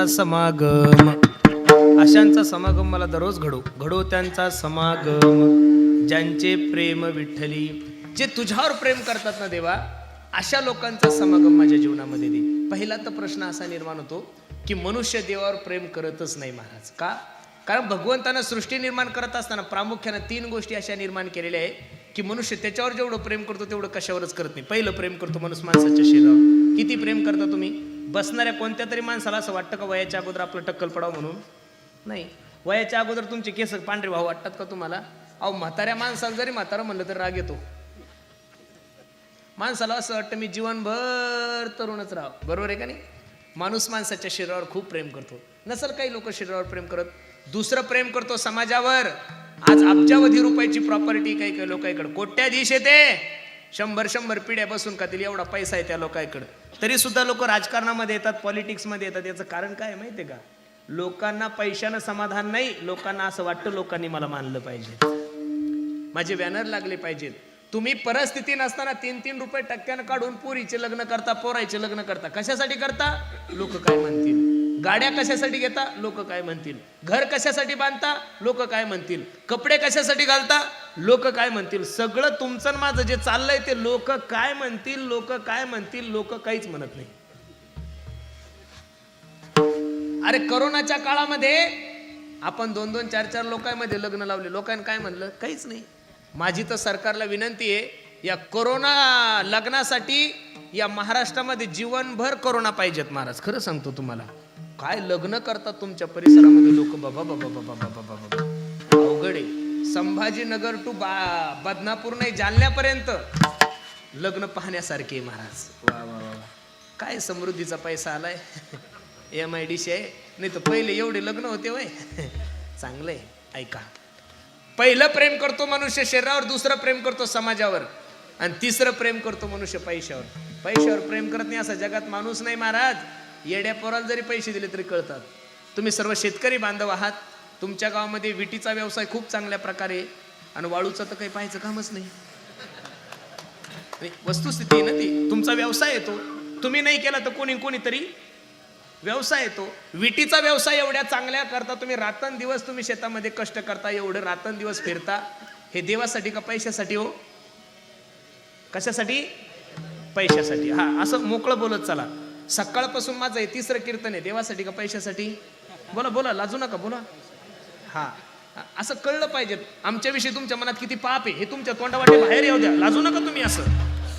S2: समागम. अशांचा समागम मला दररोज घडो त्यांचा समागम. ज्यांचे प्रेम विठ्ठली, जे तुझ्यावर प्रेम करतात ना देवा, अशा लोकांचा समागम माझ्या जीवनामध्ये दे. पहिला तर प्रश्न असा निर्माण होतो की मनुष्य देवावर प्रेम करतच नाही महाराज. का? कारण भगवंतानं सृष्टी निर्माण करत असताना प्रामुख्याने 3 गोष्टी अशा निर्माण केलेल्या आहे की मनुष्य त्याच्यावर जेवढं प्रेम करतो तेवढं कशावरच करत नाही. पहिलं प्रेम करतो माणूस माणसाच्या शरीरावर. किती प्रेम करता तुम्ही? बसणाऱ्या कोणत्या तरी माणसाला असं वाटतं का वयाच्या अगोदर आपलं टक्कल पडावं म्हणून? नाही. वयाच्या अगोदर तुमचे केस पांढरे भाव वाटतात का तुम्हाला? अहो म्हाताऱ्या माणसाला जरी म्हातारा म्हणलं तर राग येतो. माणसाला असं वाटतं मी जीवनभर तरुणच राहावं. बरोबर आहे का नाही? माणूस माणसाच्या शरीरावर खूप प्रेम करतो. नसल काही लोक शरीरावर प्रेम करत. दुसरं प्रेम करतो समाजावर. आज अब्जावधी रुपयाची प्रॉपर्टी काही काही लोकांकडे, कोट्याधीश येते, 100 पिढ्या बसून खातील एवढा पैसा आहे त्या लोकांकडे, तरी सुद्धा लोक राजकारणामध्ये येतात, पॉलिटिक्स मध्ये येतात. याचं कारण काय माहितीये का? लोकांना पैशानं समाधान नाही, लोकांना असं वाटतं लोकांनी मला मानलं पाहिजे, माझे बॅनर लागले पाहिजेत. तुम्ही परिस्थिती नसताना 3-3 रुपये टक्क्यानं काढून पोरीचे लग्न करता, पोरायचे लग्न करता. कशासाठी करता? लोक काय म्हणतील. गाड्या कशासाठी घेता? लोक काय म्हणतील. घर कशासाठी बांधता? लोक काय म्हणतील. कपडे कशासाठी घालता? लोक काय म्हणतील. सगळं तुमचं माझं जे चाललंय ते लोक काय म्हणतील, लोक काय म्हणतील, लोक काहीच म्हणत नाही. अरे करोनाच्या काळामध्ये आपण 2-2, 4-4 लोकांमध्ये लग्न लावले, लोकांनी काय म्हणलं? काहीच नाही. माझी तर सरकारला विनंती आहे, या कोरोना लग्नासाठी या महाराष्ट्रामध्ये जीवनभर कोरोना पाहिजेत महाराज. खरं सांगतो तुम्हाला, काय लग्न करतात तुमच्या परिसरामध्ये लोक, बाबा बाबा बाबा बाबा बाबा, अवघड आहे. संभाजीनगर टू बदनापूर नाही, जालन्यापर्यंत लग्न पाहण्यासारखे महाराज. वा वा वा, काय समृद्धीचा पैसा आलाय. MIDC आहे, नाही तर पहिले एवढे लग्न होते वय. चांगलंय. ऐका, पहिलं प्रेम करतो मनुष्य शरीरावर, दुसरं प्रेम करतो समाजावर, आणि तिसरं प्रेम करतो मनुष्य पैशावर. पैशावर प्रेम करत नाही असा जगात माणूस नाही महाराज. येड्या पोराला जरी पैसे दिले तरी कळतात. तुम्ही सर्व शेतकरी बांधव आहात, तुमच्या गावामध्ये विटीचा व्यवसाय खूप चांगल्या प्रकारे, आणि वाळूचा तर काही पाहायचं कामच नाही. वस्तुस्थिती आहे ना ती, तुमचा व्यवसाय येतो. तुम्ही नाही केला तर कोणीतरी व्यवसाय येतो. विटीचा व्यवसाय एवढ्या चांगल्या करता तुम्ही, रात्रंदिवस तुम्ही शेतामध्ये कष्ट करता, एवढे रात्रंदिवस फिरता, हे देवासाठी का पैशासाठी हो? कशासाठी? पैशासाठी. हा, असं मोकळं बोलत चला. सकाळपासून माझं हे 3रं कीर्तन आहे. देवासाठी का पैशासाठी? बोला बोला, लाजू नका, बोला. हा, असं कळलं पाहिजे. आमच्याविषयी तुमच्या मनात किती पाप आहे हे तुमच्या तोंडावाटे बाहेर येऊ द्या. लाजू नका तुम्ही, असं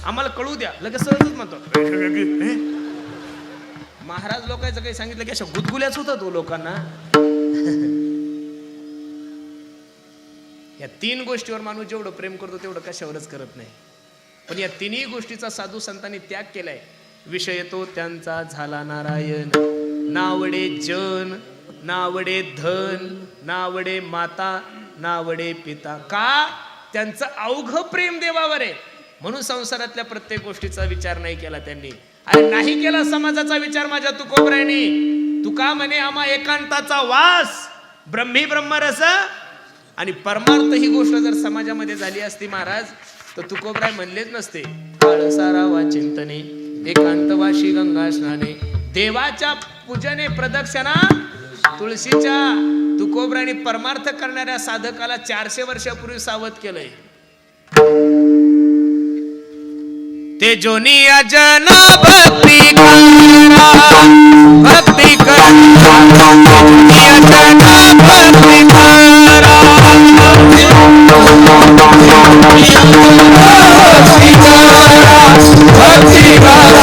S2: आम्हाला कळू द्या. लगेच सहजच म्हणतो महाराज. लोकांचं काही सांगितलं की अशा गुदगुल्याच होतात तो लोकांना. या 3 गोष्टीवर माणूस जेवढं प्रेम करतो तेवढं कशावरच करत नाही. पण या 3ही गोष्टीचा साधू संतांनी त्याग केलाय. विषय तो त्यांचा झाला नारायण, नावडे जन, नावडे धन, नावडे माता, नावडे पिता. का? त्यांचं अवघं प्रेम देवावर आहे, म्हणून संसारातल्या प्रत्येक गोष्टीचा विचार नाही केला त्यांनी. अरे नाही केला समाजाचा विचार माझ्या तुकोबरायनी. तुका म्हणे आम्हा एकांताचा वास, ब्रह्मी ब्रह्मरस आणि परमार्थ ही गोष्ट जर समाजामध्ये झाली असती महाराज, तर तुकोबराय म्हणलेच नसते. काळसारा वा चिंतने, एकांतवाशी गंगा स्नाने, देवाच्या पूजने प्रदक्षिणा तुळशीच्या. तुकोबरायनी परमार्थ करणाऱ्या साधकाला 400 वर्षापूर्वी सावध केलंय. ते जोनिया जना भक्ती करा, भक्ती करा, जोनिया जना भक्ती करा, भक्ती करा,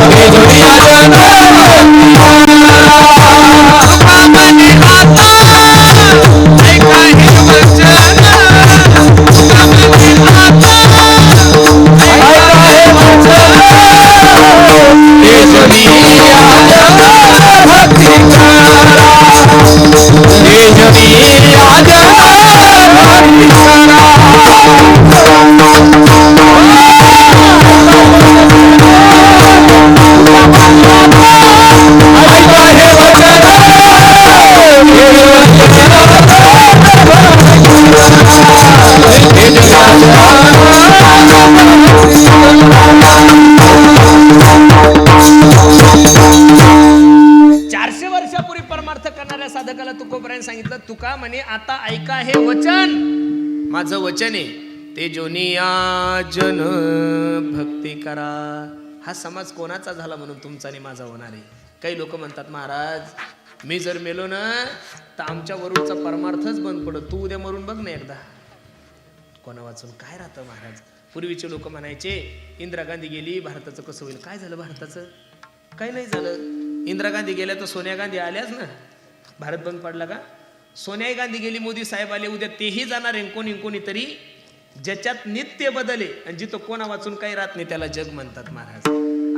S2: ते जोनिया जना सांगितलं. तुका म्हणे आता ऐका हे वचन, माझं वचन आहे. ते जोनिया जन भक्ती करा. हा समाज कोणाचा झाला म्हणून तुमचा आणि माझा होणार आहे. काही लोक म्हणतात महाराज मी जर मेलो ना तर आमच्या वरूनचा परमार्थच बंद पडत. तू उद्या मरून बघ ना एकदा. कोणा वाचून काय राहतं महाराज. पूर्वीचे लोक म्हणायचे इंदिरा गांधी गेली भारताचं कसं होईल. काय झालं भारताचं? काही नाही झालं. इंदिरा गांधी गेल्या तर सोनिया गांधी आल्याच ना. भारत बंद पडला का? सोनिया गांधी गेली, मोदी साहेब आले, उद्या तेही जाणार आहे कोणीतरी. ज्याच्यात नित्य बदले आणि जिथं कोणा वाचून काही राहत नाही त्याला जग म्हणतात महाराज.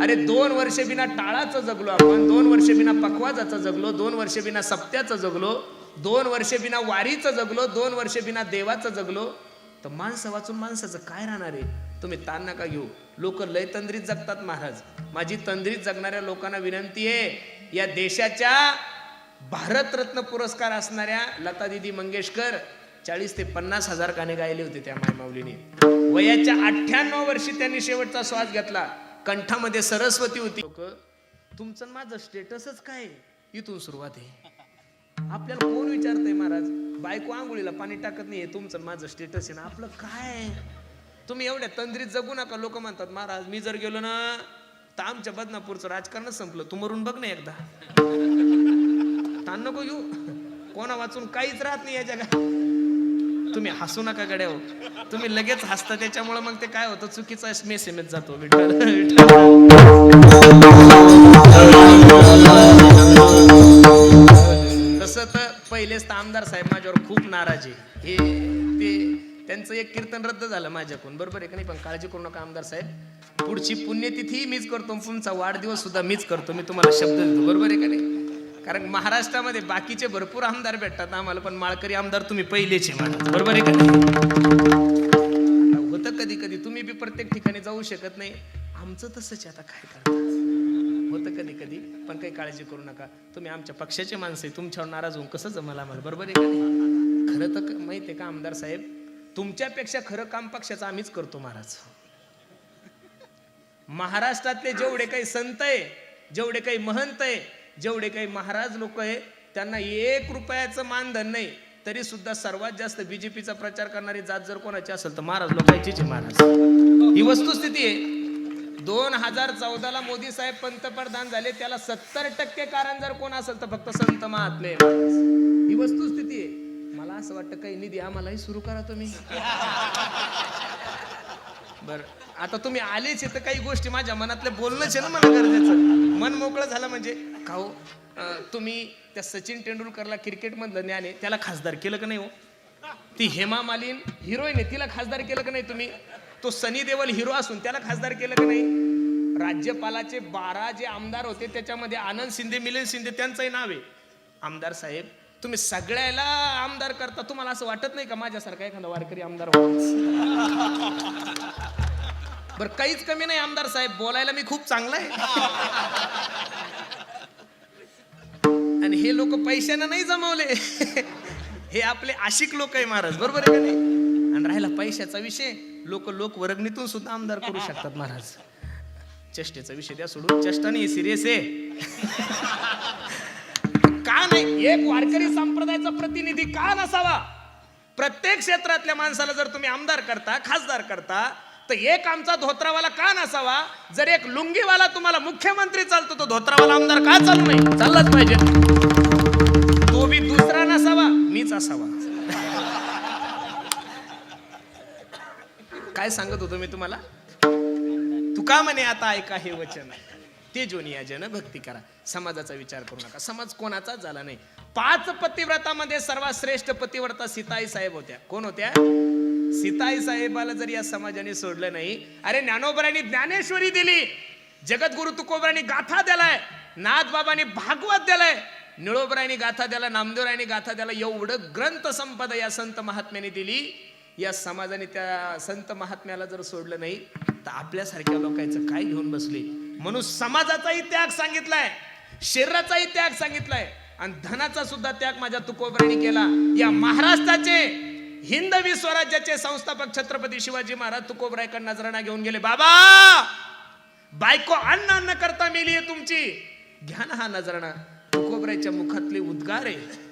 S2: अरे 2 वर्ष बिना टाळाचं जगलो आपण, 2 वर्ष बिना पखवाजाचं जगलो, 2 वर्ष बिना सप्त्याचं जगलो. 2 वर्ष बिना वारीचं जगलो, 2 वर्ष बिना देवाचं जगलो, तर माणसं वाचून माणसाचं काय राहणार आहे? तुम्ही ताण नका घेऊ. लोक लय तंद्रीत जगतात महाराज. माझी तंद्रीत जगणाऱ्या लोकांना विनंती आहे, या देशाच्या भारतरत्न पुरस्कार असणाऱ्या लता दीदी मंगेशकर 40 ते 50 हजार गाणे गायले होते त्या मायमाऊलीने. वयाच्या 98 वर्षी त्यांनी शेवटचा श्वास घेतला. कंठामध्ये सरस्वती होती. तुमचं माझं स्टेटसच काय? इथून सुरुवात आहे. आपल्याला कोण विचारतंय महाराज? बायको आंघोळीला पाणी टाकत नाही, तुमचं माझं स्टेटस आहे ना. आपलं काय? तुम्ही एवढ्या तंद्रीत जगू नका. लोक म्हणतात महाराज मी जर गेलो ना तर आमच्या बदनापूरचं राजकारणच संपलं. तू मरून बघ ना एकदा. ताण नको घेऊ. कोणा वाचून काहीच राहत नाही या जगात. तुम्ही हसू नका गड्या हो. तुम्ही लगेच हसता त्याच्यामुळे मग ते काय होतं, चुकीचा मेसेज जातो. तसं तर पहिलेच तर आमदार साहेब माझ्यावर खूप नाराज आहे. हे ते त्यांचं एक कीर्तन रद्द झालं माझ्याकडून, बरोबर आहे का नाही? पण काळजी करू नका आमदार साहेब, पुढची पुण्यतिथी मीच करतो, तुमचा वाढदिवस सुद्धा मीच करतो. मी तुम्हाला शब्द देतो, बरोबर आहे का नाही? कारण महाराष्ट्रामध्ये बाकीचे भरपूर आमदार भेटतात आम्हाला, पण माळकरी आमदार तुम्ही पहिलेच आहे महाराज, बरोबर आहे का नाही? होतं कधी कधी, तुम्ही बी प्रत्येक ठिकाणी जाऊ शकत नाही. आमचं तसंच आता काय करतात, होतं कधी कधी. पण काही काळजी करू नका. तुम्ही आमच्या पक्षाचे माणसं आहे, तुमच्यावर नाराज होऊन कसं जमलं आम्हाला, बरोबर आहे का नाही? खरं तर माहिती आहे का आमदार साहेब, तुमच्यापेक्षा खरं काम पक्षाचं आम्हीच करतो महाराज. महाराष्ट्रातले जेवढे काही संत आहे, जेवढे काही महंत आहे, जेवढे काही महाराज लोक आहे, त्यांना 1 रुपयाचं मानधन नाही, तरी सुद्धा सर्वात जास्त बीजेपीचा प्रचार करणारी जात जर कोणाची असेल तर महाराज लोकांचीच आहे महाराज. ही वस्तुस्थिती आहे. 2014ला मोदी साहेब पंतप्रधान झाले, त्याला 70% कारण जर कोण असेल तर फक्त संत महात्मे. ही वस्तुस्थिती आहे. मला असं वाटतं काही निधी आम्हालाही सुरू करा तुम्ही. बर, आता तुम्ही आलेच तर काही गोष्टी माझ्या मनातले बोलणंच आहे ना मला गरजेचं. मन मोकळं झालं म्हणजे का हो, तुम्ही त्या सचिन तेंडुलकरला क्रिकेटमधलं ज्ञान आहे, त्याला खासदार केलं का नाही हो? ती हेमा मालिनी हिरोईन आहे, तिला खासदार केलं का नाही तुम्ही? तो सनी देओल हिरो असून त्याला खासदार केलं का नाही? राज्यपालाचे 12 जे आमदार होते त्याच्यामध्ये आनंद शिंदे, मिलिंद शिंदे त्यांचंही नाव आहे. आमदार साहेब तुम्ही सगळ्याला आमदार करता, तुम्हाला असं वाटत नाही का माझ्यासारखा एखादा वारकरी आमदार व्हावा? बरं, काहीच कमी नाही आमदार साहेब, बोलायला मी खूप चांगला आहे. आणि हे लोक पैशाने नाही जमवले, हे आपले आशिक लोक आहे महाराज, बरोबर आहे का नाही? आणि राहिला पैशाचा विषय, लोक वर्गणीतून सुद्धा आमदार करू शकतात महाराज. चेष्टेचा विषय द्या सोडून, चेष्टा नाही, सिरियस आहे. का नाही? एक वारकरी संप्रदायाचा प्रतिनिधी का नसावा? प्रत्येक क्षेत्रातल्या माणसाला जर तुम्ही आमदार करता, खासदार करता, तर एक आमचा धोत्रावाला का नसावा? जर एक लुंगीवाला तुम्हाला मुख्यमंत्री चालतो, तो धोत्रावाला आमदार का चालू नाही? चाललाच पाहिजे. तो बी दुसरा नसावा, मीच असावा. काय सांगत होतो मी तुम्हाला? तुका म्हणे आता ऐका हे वचन, ते जोनी या जन भक्ती करा. समाजाचा विचार करू नका. समाज कोणाचाच झाला नाही. 5 पतिव्रतामध्ये सर्वात श्रेष्ठ पतिव्रता सीताई साहेब होत्या. कोण होत्या? सीताई साहेबाला जर या समाजाने सोडलं नाही, अरे ज्ञानोबरांनी ज्ञानेश्वरी दिली, जगद्गुरु तुकोबरांनी गाथा दिलाय, नाथबाबांनी भागवत दिलाय, निळोबरांनी गाथा दिला, नामदेवरायांनी गाथा दिला, एवढं ग्रंथ संपदा या संत महात्म्याने दिली. या समाजाने त्या संत महात्म्याला जर सोडलं नाही तर आपल्यासारख्या लोकांचं काय घेऊन बसले? म्हणून समाजाचाही त्याग सांगितलाय, शरीराचाही त्याग सांगितलाय, आणि धनाचा सुद्धा त्याग माझ्या तुकोबरांनी केला. या महाराष्ट्राचे हिंदवी स्वराज्याचे संस्थापक छत्रपती शिवाजी महाराज तुकोबरायकडे नजराणा घेऊन गेले. बाबा, बायको अन्न करता मेली आहे तुमची, घ्या ना हा नजराणा. तुकोबरायच्या मुखातले उद्गार आहे,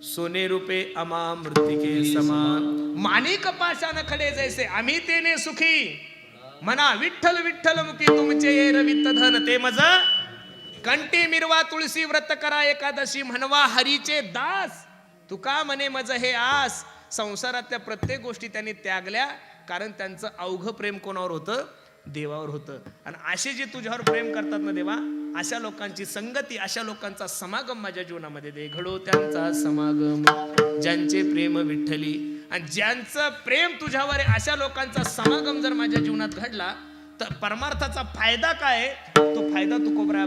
S2: सोने रुपे अमा मृतिके समान, माणिक पाशान खडे जैसे आम्ही तेने सुखी, म्हणा विठ्ठल विठ्ठल मुखी तुमचे ये रवित धन ते मज, कंटी मिरवा तुळशी व्रत करा एकादशी, म्हणवा हरीचे दास, तुका म्हणे मज हे आस. संसारातल्या प्रत्येक गोष्टी त्यांनी त्यागल्या, कारण त्यांचं अवघं प्रेम कोणावर होतं? देवावर होतं. आणि असे जे तुझ्यावर प्रेम करतात ना देवा, अशा लोकांची संगती, अशा लोकांचा समागम माझ्या जीवनामध्ये दे. घडो त्यांचा समागम ज्यांचे प्रेम विठ्ठली, आणि ज्यांचं प्रेम तुझ्यावर आहे अशा लोकांचा समागम जर माझ्या जीवनात घडला तर परमार्थाचा फायदा काय? तो फायदा तुकोबरा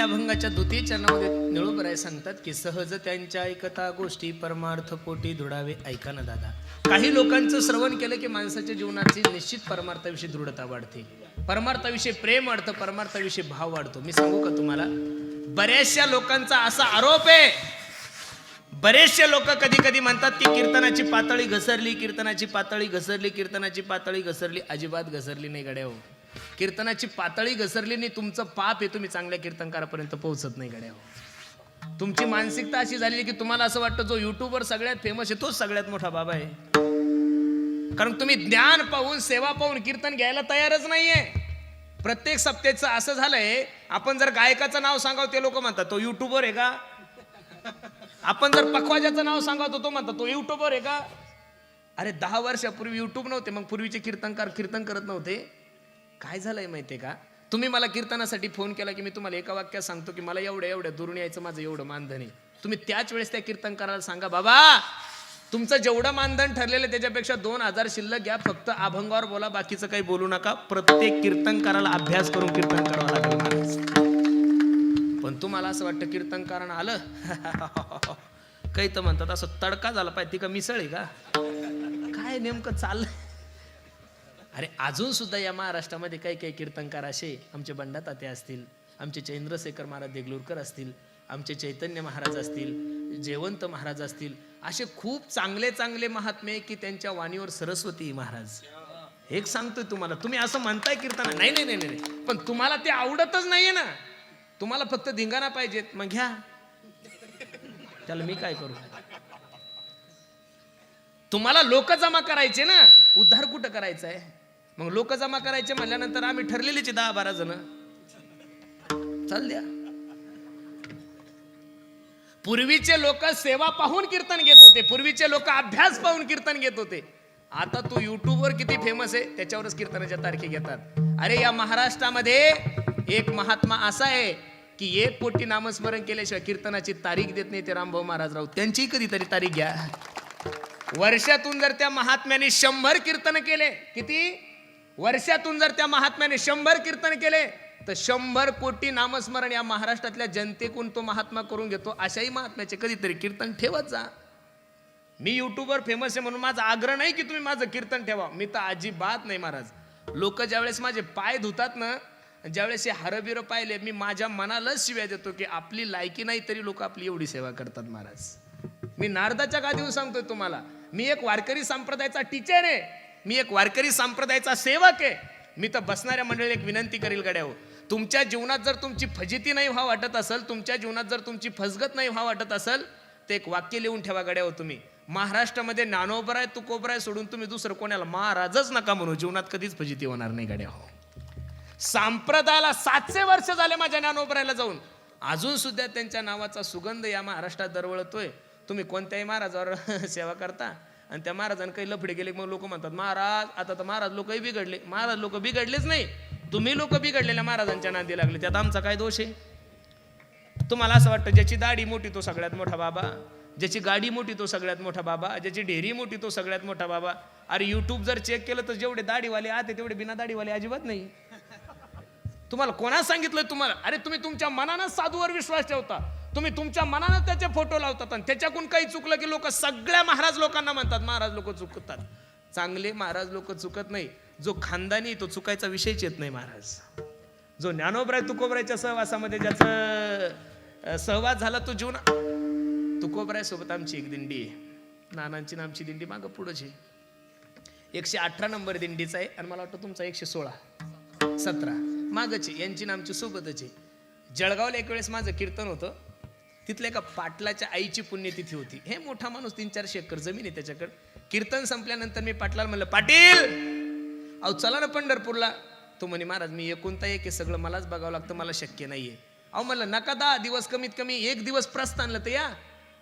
S2: केलेल्या अभंगाच्या द्वितीय चरणामध्ये निळोबराय सांगतात की सहज त्यांच्या ऐकता गोष्टी परमार्थ पोटी धुडावे. ऐका ना दादा, काही लोकांचं श्रवण केलं की माणसाच्या जीवनाची निश्चित परमार्थाविषयी दृढता वाढते, परमार्थाविषयी प्रेम वाढतं, परमार्थाविषयी भाव वाढतो. मी सांगू का तुम्हाला, बऱ्याचशा लोकांचा असा आरोप आहे, बरेचसे लोक कधी कधी म्हणतात की कीर्तनाची पातळी घसरली, कीर्तनाची पातळी घसरली, कीर्तनाची पातळी घसरली. अजिबात घसरली नाही गड्या हो. कीर्तनाची पातळी घसरली नाही, तुमचं पाप आहे, तुम्ही चांगल्या कीर्तनकारापर्यंत पोहोचत नाही गड्या हो. तुमची मानसिकता अशी झाली की तुम्हाला असं वाटतं जो युट्यूबवर सगळ्यात फेमस आहे तोच सगळ्यात मोठा बाबा आहे. कारण तुम्ही ज्ञान पाहून, सेवा पाहून कीर्तन घ्यायला तयारच नाहीये. प्रत्येक सप्त्याचं असं झालंय, आपण जर गायकाचं नाव सांगावं ते लोक म्हणतात तो युट्यूबर आहे का. आपण जर पखवाजाचं नाव सांगावं तो म्हणतात तो युट्यूबर आहे का. अरे 10 वर्षापूर्वी युट्यूब नव्हते, मग पूर्वीचे कीर्तनकार कीर्तन करत नव्हते. काय झालंय माहितीये का, तुम्ही मला कीर्तनासाठी फोन केला की मी तुम्हाला एका वाक्यात सांगतो की मला एवढ्या दुरून यायचं, माझं एवढं मानधन आहे. तुम्ही त्याच वेळेस त्या कीर्तनकाराला सांगा, बाबा तुमचं जेवढं मानधन ठरलेलं त्याच्यापेक्षा 2000 शिल्लक घ्या, फक्त अभंगावर बोला, बाकीचं काही बोलू नका. प्रत्येक कीर्तनकाराला अभ्यास करून कीर्तन करावं लागेल महाराज. पण तुम्हाला असं वाटतं कीर्तनकारानं आलं काही तर म्हणतात असं तडका झाला पाहिजे, ती का मिसळ आहे का, काय नेमकं चाललंय. अरे अजून सुद्धा या महाराष्ट्रामध्ये काही काही कीर्तनकार असे, आमचे बंडाताते असतील, आमचे चंद्रशेखर महाराज देगलूरकर असतील, आमचे चैतन्य महाराज असतील, जयवंत महाराज असतील, असे खूप चांगले चांगले महात्मे की त्यांच्या वाणीवर सरस्वती महाराज. एक सांगतोय तुम्हाला, तुम्ही असं म्हणताय कीर्तन, नाही नाही नाही नाही, पण तुम्हाला ते आवडतच नाहीये ना, तुम्हाला फक्त धिंगाणा पाहिजेत, मग घ्या, त्याला मी काय करू. तुम्हाला लोक जमा करायचे ना, उद्धार कुठं करायचा आहे. मग लोक जमा करायचे म्हणल्यानंतर आम्ही ठरलेलीच 10-12 जण चाल द्या. पूर्वीचे लोक सेवा पाहून कीर्तन घेत होते, पूर्वीचे लोक अभ्यास पाहून कीर्तन घेत होते. आता तू युट्यूबवर किती फेमस आहे त्याच्यावरच कीर्तनाच्या तारखे घेतात. अरे या महाराष्ट्रामध्ये एक महात्मा असा आहे की 1 कोटी नामस्मरण केल्याशिवाय कीर्तनाची तारीख देत नाही, ते रामभाऊ महाराज राऊत. त्यांची कधीतरी तारीख घ्या. वर्षातून जर त्या महात्म्याने 100 कीर्तन केले, किती वर्षातून जर त्या महात्म्याने 100 कीर्तन केले तर 100 कोटी नामस्मरण या महाराष्ट्रातल्या जनतेकडून तो महात्मा करून घेतो. अशाही महात्म्याचे कधीतरी कीर्तन ठेवत जा. मी युट्यूबवर फेमस आहे म्हणून माझा आग्रह नाही की तुम्ही माझं कीर्तन ठेवा, मी तर अजिबात नाही महाराज. लोक ज्यावेळेस माझे पाय धुतात ना, ज्यावेळेस हे हरबिरं पाहिले, मी माझ्या मनालाच शिव्या देतो की आपली लायकी नाही तरी लोक आपली एवढी सेवा करतात महाराज. मी नारदाच्या गादीवर सांगतोय तुम्हाला, मी एक वारकरी संप्रदायाचा टीचर आहे, मी एक वारकरी संप्रदायाचा सेवक आहे. मी तर बसणाऱ्या मंडळीला एक विनंती करेल गड्यावर, तुमच्या जीवनात जर तुमची फजिती नाही व्हा वाटत असेल, तुमच्या जीवनात जर तुमची फसगत नाही व्हा वाटत असेल, तर एक वाक्य लिहून ठेवा गड्यावर, तुम्ही महाराष्ट्रामध्ये ज्ञानोबराय तुकोबराय सोडून तुम्ही दुसरं कोणाला महाराजच नका म्हणू, जीवनात कधीच फजिती होणार नाही गड्यावर. संप्रदायाला 700 वर्ष झाले माझ्या ज्ञानोबरायला जाऊन, अजून सुद्धा त्यांच्या नावाचा सुगंध या महाराष्ट्रात दरवळतोय. तुम्ही कोणत्याही महाराजावर सेवा करता आणि त्या महाराजांना काही लफडे गेले, मग लोक म्हणतात महाराज, आता तर महाराज लोकही बिघडले. महाराज लोक बिघडलेच नाही, तुम्ही लोक बिघडलेल्या महाराजांच्या नादी लागले, त्यात आमचा काय दोष आहे. तुम्हाला असं वाटतं ज्याची दाढी मोठी तो सगळ्यात मोठा बाबा, ज्याची गाडी मोठी तो सगळ्यात मोठा बाबा, ज्याची ढेरी मोठी तो सगळ्यात मोठा बाबा. अरे युट्यूब जर चेक केलं तर जेवढे दाढीवाले आते तेवढे बिना दाढीवाले अजिबात नाही. तुम्हाला कोणा सांगितलंय तुम्हाला. अरे तुम्ही तुमच्या मनानं साधूवर विश्वास ठेवता, तुम्ही तुमच्या मनानं त्याचे फोटो लावतात आणि त्याच्याकडून काही चुकलं की लोक सगळ्या महाराज लोकांना म्हणतात महाराज लोक चुकतात. चांगले महाराज लोक चुकत नाही, जो खानदानी तो चुकायचा विषयच येत नाही महाराज. जो ज्ञानोबराय तुकोबरायच्या सहवासामध्ये ज्याचा सहवास झाला तो जीवन. तुकोबराय सोबत आमची एक दिंडी आहे, नानांची नामची दिंडी मागं पुढंच आहे, 118 नंबर दिंडीचा आहे आणि मला वाटतं तुमचा 116-17 मागच आहे, यांची नामची सोबतच आहे. जळगावला एक वेळेस माझं कीर्तन होतं, तिथल्या एका पाटलाच्या आईची पुण्यतिथी होती. हे मोठा माणूस 300-400 एकर जमीन आहे त्याच्याकडे. कीर्तन संपल्यानंतर मी पाटलाला म्हणलं, पाटील अहो चला ना पंढरपूरला. तो म्हणे महाराज मी एकुलता एक आहे, सगळं मलाच बघावं लागतं, मला शक्य नाहीये. अहो म्हणलं नका 10 दिवस, कमीत कमी 1 दिवस प्रस्थानला तर या.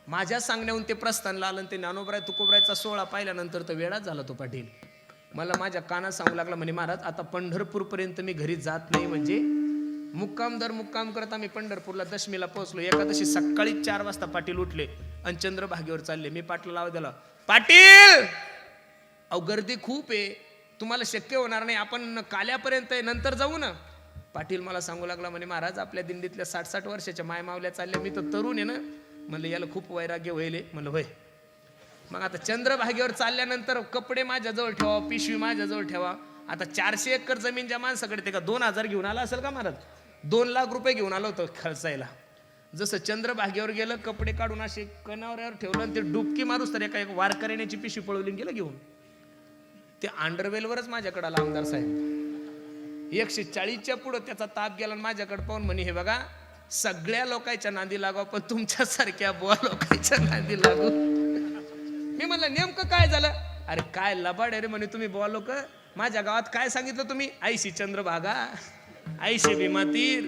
S2: माझ्या सांगण्याहून ते प्रस्थानला आलं, ते ज्ञानोबराय तुकोबरायचा सोहळा पाहिल्यानंतर तर वेळाच झाला. तो पाटील मला माझ्या कानात सांगू लागला, म्हणे महाराज आता पंढरपूरपर्यंत मी घरी जात नाही, म्हणजे मुक्काम दर मुक्काम करत आम्ही पंढरपूरला दशमीला पोहोचलो. एकादशी सकाळी 4 वाजता पाटील उठले आणि चंद्रभागेवर चालले. मी पाटला आवाज दिला, पाटील अहो गर्दी खूप आहे, तुम्हाला शक्य होणार नाही, आपण काल्यापर्यंत नंतर जाऊ ना. पाटील मला सांगू लागला म्हणे महाराज आपल्या दिंडीतल्या 60-60 वर्षाच्या मायमावल्या चालल्या, मी तर तरुण आहे ना. म्हणलं याला खूप वैराग्य व्हायले. म्हणलं होय. मग आता चंद्रभागेवर चालल्यानंतर कपडे माझ्याजवळ ठेवा, पिशवी माझ्याजवळ ठेवा. आता 400 एकर जमीन ज्या माणसाकडे ते का 2000 घेऊन आला असेल का महाराज, 2 लाख रुपये घेऊन आलो होतो खर्चायला. जसं चंद्रभागेवर गेलं, कपडे काढून असे कणावऱ्यावर ठेवलं आणि ते डुबकी मारूस तर एक वारकऱ्याची पिशवी पळवली गेलं घेऊन. ते अंडरवेलवरच माझ्याकडे आला आमदार साहेब. 140च्या पुढं त्याचा ताप गेला आणि माझ्याकडे पाहून म्हणे हे बघा सगळ्या लोकांच्या नांदी लागू पण तुमच्यासारख्या बुवा लोकांच्या नांदी लागू. मी म्हणलं नेमकं काय झालं. अरे काय लबाड आहे रे म्हणे तुम्ही बुवा लोक. माझ्या गावात काय सांगितलं तुम्ही, आईशी चंद्रभागा, आईशे भीमातीर,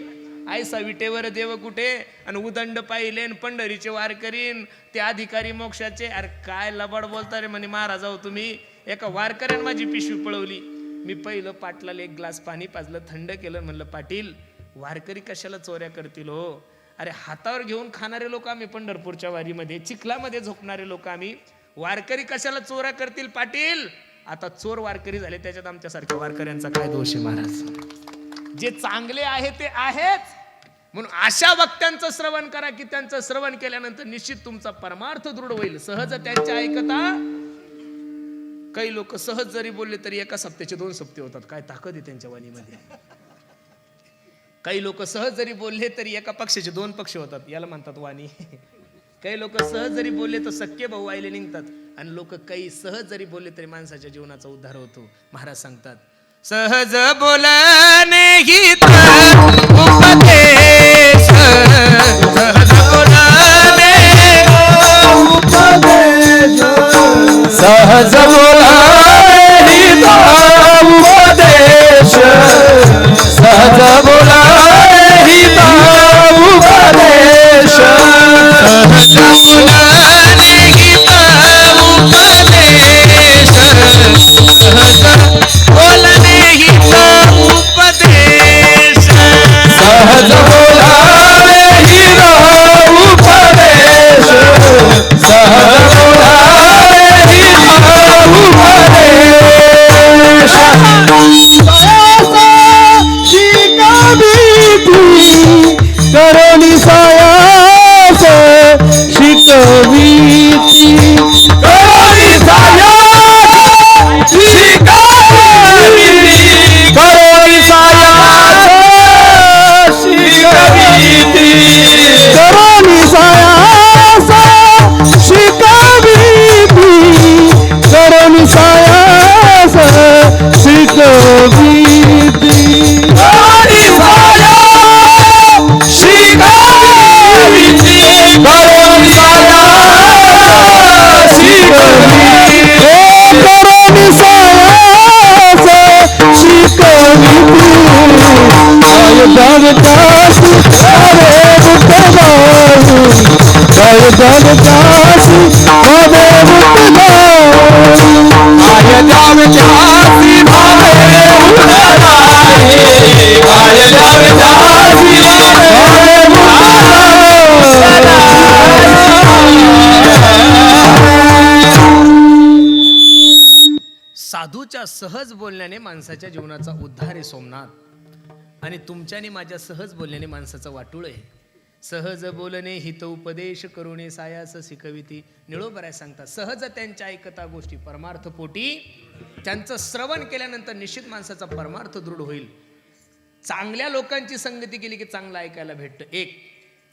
S2: आयसा विटेवर देव कुठे, आणि उदंड पाहिले पंढरीचे वार करीन ते अधिकारी मोक्षाचे. अरे काय लबाड बोलता रे म्हणे महाराज हो तुम्ही. एका वारकऱ्याने माझी पिशवी पळवली. मी पहिलं पाटलाला 1 ग्लास पाणी पाजलं, थंड केलं. म्हणलं पाटील वारकरी कशाला चोऱ्या करतील हो. अरे हातावर घेऊन खाणारे लोक आम्ही पंढरपूरच्या वारीमध्ये, चिखलामध्ये झोपणारे लोक आम्ही, वारकरी कशाला चोऱ्या करतील पाटील. आता चोर वारकरी झाले त्याच्यात आमच्यासारख्या वारकऱ्यांचा काय दोष आहे महाराज. जे चांगले आहे ते आहेच. म्हणून अशा वक्त्यांचं श्रवण करा की त्यांचं श्रवण केल्यानंतर निश्चित तुमचा परमार्थ दृढ होईल. सहज त्यांच्या ऐकता. काही लोक सहज जरी बोलले तरी एका सप्त्याचे 2 सप्ते होतात. काय ताकद आहे त्यांच्या वाणीमध्ये. काही लोक सहज जरी बोलले तरी एका पक्षाचे 2 पक्ष होतात, याला म्हणतात वाणी. काही लोक सहज जरी बोलले तर सख्खे भाऊ आईले निघतात. आणि लोक काही सहज जरी बोलले तरी माणसाच्या जीवनाचा उद्धार होतो. महाराज सांगतात सहज बोलणे ही उपदेश, सहज बोलणे उपदेश,
S3: सहज बोलाही उपदेश, सहज बोलाही उपदेश, सहज बोलाही उपदेश, सहज
S2: बोलणे ही उपदेश,
S3: सहज बोलाही उपदेश, सहज बोलाही उपदेश. करोनी सायास शिकवीती, करोनी सायास शिकवीती, करोनी सायास शिकवीती, करोनी सायास शिकवीती, करोनी सायास शिकवीती, करोनी सायास शिकवीती, करोनी सायास शिकवीती, करोनी सायास शिकवीती. जय जगदास हरे बुद्धदास, जय जगदास हरे बुद्धदास, आय जगदासी भावे उदाराए, आय जगदासी भावे
S2: साधूच्या सहज बोलण्याने माणसाच्या जीवनाचा उद्धार आहे सोमनाथ. आणि तुमच्याने माझ्या सहज बोलण्याने माणसाचं वाटूळ आहे. सहज बोलणे हित उपदेश करुणे सायास शिकविती. निळोबराय सांगतात सहज त्यांच्या ऐकता गोष्टी परमार्थ पोटी. त्यांचं श्रवण केल्यानंतर निश्चित माणसाचा परमार्थ दृढ होईल. चांगल्या लोकांची संगती केली की चांगलं ऐकायला भेटतं. 1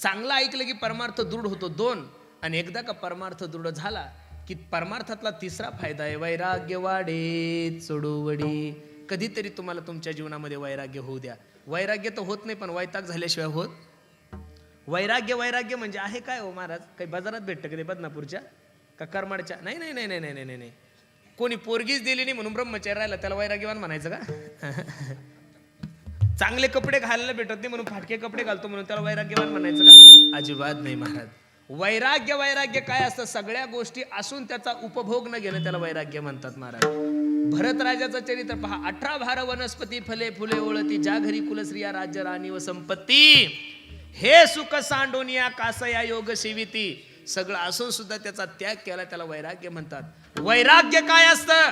S2: चांगलं ऐकलं की परमार्थ दृढ होतो. 2 आणि एकदा का परमार्थ दृढ झाला की परमार्थातला 3रा फायदा आहे वैराग्य वाढे चढवडी. कधीतरी तुम्हाला तुमच्या जीवनामध्ये वैराग्य होऊ द्या. वैराग्य तर होत नाही पण वैताग झाल्याशिवाय होत. वैराग्य वैराग्य म्हणजे आहे काय हो महाराज. काही बाजारात भेटतं कधी बदनापूरच्या का करमाडच्या. नाही नाही नाही नाही नाही नाही. कोणी पोरगीच दिली नाही म्हणून ब्रह्मचारी राहिला त्याला वैराग्यवान म्हणायचं का. चांगले कपडे घालायला भेटत नाही म्हणून फाटके कपडे घालतो म्हणून त्याला वैराग्यवान म्हणायचं का. अजिबात नाही महाराज. वैराग्य वैराग्य काय असतं. सगळ्या गोष्टी असून त्याचा उपभोग न घेणं त्याला वैराग्य म्हणतात महाराज. भरत राजाचं चरित्र पहा. 18 भार वनस्पती फले फुले ओळती ज्या घरी कुलश्रिया राज्य राणी व संपत्ती हे सुख सांडोनिया कासया योग सेविती. सगळं असून सुद्धा त्याचा त्याग केला त्याला वैराग्य म्हणतात. वैराग्य काय असतं.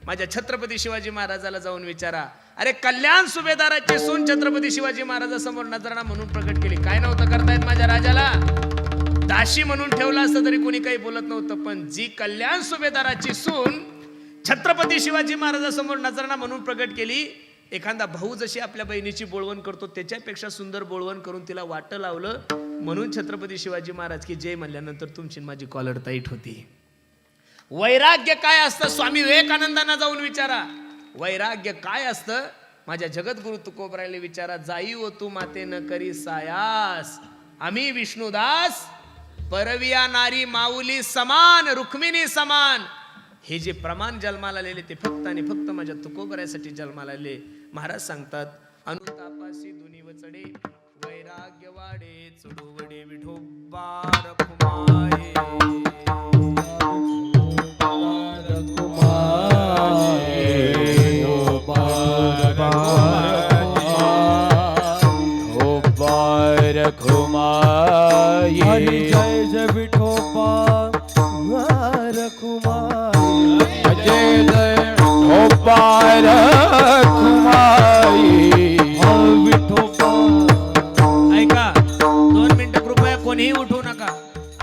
S2: माझ्या छत्रपती शिवाजी महाराजाला जाऊन विचारा. अरे कल्याण सुभेदाराची सून छत्रपती शिवाजी महाराजासमोर नजराणा म्हणून प्रकट केली. काय नव्हतं करतायत माझ्या राजाला? दाशी म्हणून ठेवला असतं तरी कोणी काही बोलत नव्हतं. पण जी कल्याण सुभेदाराची सून छत्रपती शिवाजी महाराजासमोर नजराणा म्हणून प्रकट केली, एखादा भाऊ जशी आपल्या बहिणीची बोळवण करतो त्याच्यापेक्षा सुंदर बोळवण करून तिला वाटं लावलं. म्हणून छत्रपती शिवाजी महाराज की जय म्हणल्यानंतर तुमची माझी कॉलर टाईट होती. वैराग्य काय असतं? स्वामी विवेकानंदांना जाऊन विचारा. वैराग्य काय असतं? माझ्या जगद्गुरु तुकोबरायला विचारा. जाई ओ तू माते न करी सायास, आम्ही विष्णुदास परविया नारी माऊली समान, रुक्मिणी समान. हे जे प्रमाण जन्माला आलेले ते फक्त आणि फक्त माझ्या तुकोबरायासाठी जन्माला आले. महाराज सांगतात, अनुतापासी दुनी वचडे वैराग्य वाडे चढुवडे विठोबा रखुमाये.
S3: हरी जय जय विठोबा रखुमाई, जय जय विठोबा रखुमाई. विठोबा
S2: ऐका, 2 मिनिटं कृपया कोणीही उठू नका.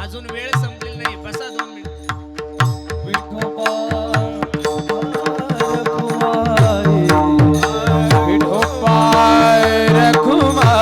S2: अजून वेळ संपलेली नाही. बसा 2 मिनिटं.
S3: विठोबा रखुमाई, विठोबा रखुमाई.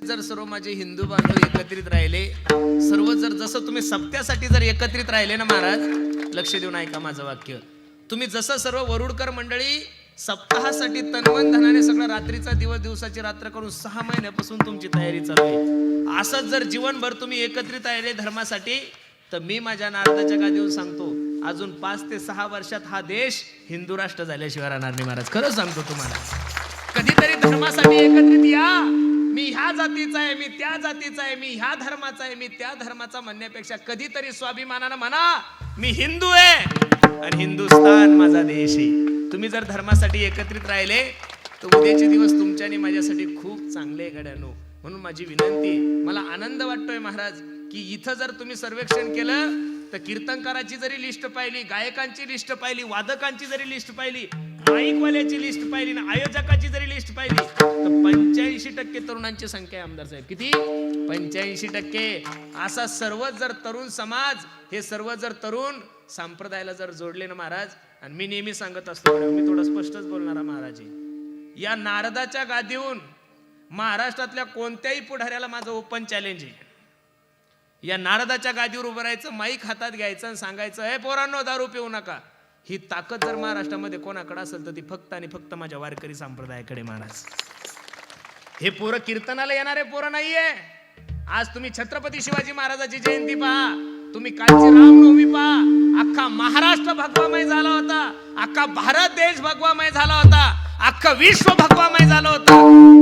S2: जर सर्व माझे हिंदू बांधव एकत्रित राहिले, सर्व जर जसं तुम्ही सप्त्यासाठी जर एकत्रित राहिले ना महाराज, लक्ष देऊन ऐका माझं वाक्य. तुम्ही जसं सर्व वरुडकर मंडळी सप्ताहासाठी तनमन धनाने सगळं रात्रीचा दिवस दिवसाची रात्र करून 6 महिन्यापासून तुमची तयारी चालू आहे. असंच जर जीवनभर तुम्ही एकत्रित राहिले धर्मासाठी तर मी माझ्या नारदाच्या गादीवर सांगतो अजून 5 ते 6 वर्षात हा देश हिंदू राष्ट्र झाल्याशिवाय राहणार नाही महाराज. खरं सांगतो तुम्हाला. कधीतरी धर्मासाठी एकत्रित या. मी ह्या जातीचा आहे, मी त्या जातीचा आहे, मी ह्या धर्माचा आहे, मी त्या धर्माचा म्हणण्यापेक्षा कधीतरी स्वाभिमानानं म्हणा मी हिंदू आहे आणि हिंदुस्तान माझा देश आहे. तुम्ही जर धर्मासाठी एकत्रित राहिले तर उद्याचे दिवस तुमच्या आणि माझ्यासाठी खूप चांगले आहे गड्यानो. म्हणून माझी विनंती, मला आनंद वाटतोय महाराज की इथं जर तुम्ही सर्वेक्षण केलं तर कीर्तनकाराची जरी लिस्ट पाहिली, गायकांची लिस्ट पाहिली, वादकांची जरी लिस्ट पाहिली, माईकवाल्याची लिस्ट पाहिली ना आयोजकाची जरी लिस्ट पाहिली तर 85% तरुणांची संख्या आहे आमदार साहेब. किती? 85%. असा सर्व जर तरुण समाज, हे सर्व जर तरुण संप्रदायाला जर जोडले ना महाराज, आणि मी नेहमी सांगत असतो, मी थोडं स्पष्टच बोलणारा महाराज आहे, या नारदाच्या गादीहून महाराष्ट्रातल्या कोणत्याही पुढाऱ्याला माझं ओपन चॅलेंज आहे. या नारदाच्या गादीवर उभं राहायचं, माईक हातात घ्यायचं आणि सांगायचं हे पोरांनो दारू पिऊ नका. ही ताकद जर महाराष्ट्रामध्ये कोणाकडे असेल तर ती फक्त आणि फक्त माझ्या वारकरी संप्रदायाकडे महाराज. हे पोरं कीर्तनाला येणारे पोरं नाहीये. आज तुम्ही छत्रपती शिवाजी महाराजाची जयंती पहा, तुम्ही कालची रामनवमी पहा, अख्खा महाराष्ट्र भगवामय झाला होता, अख्खा भारत देश भगवामय झाला होता, अख्खं विश्व भगवामय झालं होतं.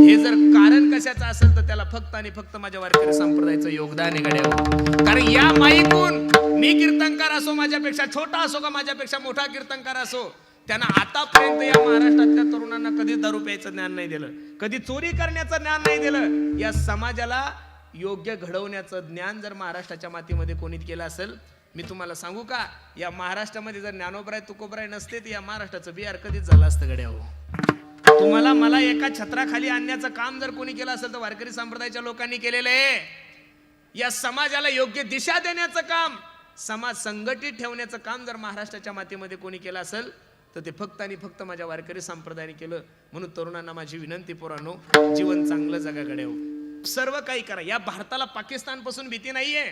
S2: हे जर कारण कशाचं असेल तर त्याला फक्त आणि फक्त माझ्या वारकरी संप्रदायाचं योगदान आहे गड्या. कारण या माईकून मी कीर्तनकार असो, माझ्यापेक्षा छोटा असो का माझ्यापेक्षा मोठा कीर्तनकार असो, त्यांना आतापर्यंत या महाराष्ट्रातल्या तरुणांना कधी दारू प्यायचं ज्ञान नाही दिलं, कधी चोरी करण्याचं ज्ञान नाही दिलं. या समाजाला योग्य घडवण्याचं ज्ञान जर महाराष्ट्राच्या मातीमध्ये कोणी केलं असेल, मी तुम्हाला सांगू का, या महाराष्ट्रामध्ये जर ज्ञानोबराय तुकोबराय नसते तर या महाराष्ट्राचं बिहार कधीच झालं असतं गड्या हो. तुम्हाला मला एका छत्राखाली आणण्याचं काम जर कोणी केलं असेल तर वारकरी संप्रदायाच्या लोकांनी केलेलं आहे. या समाजाला योग्य दिशा देण्याचं काम, समाज संघटित ठेवण्याचं काम जर महाराष्ट्राच्या मातीमध्ये कोणी केलं असेल तर ते फक्त आणि फक्त माझ्या वारकरी संप्रदायाने केलं. म्हणून तरुणांना माझी विनंती, पोरांनो, जीवन चांगलं जगाकडे हो, सर्व काही करा. या भारताला पाकिस्तान पासून भीती नाहीये,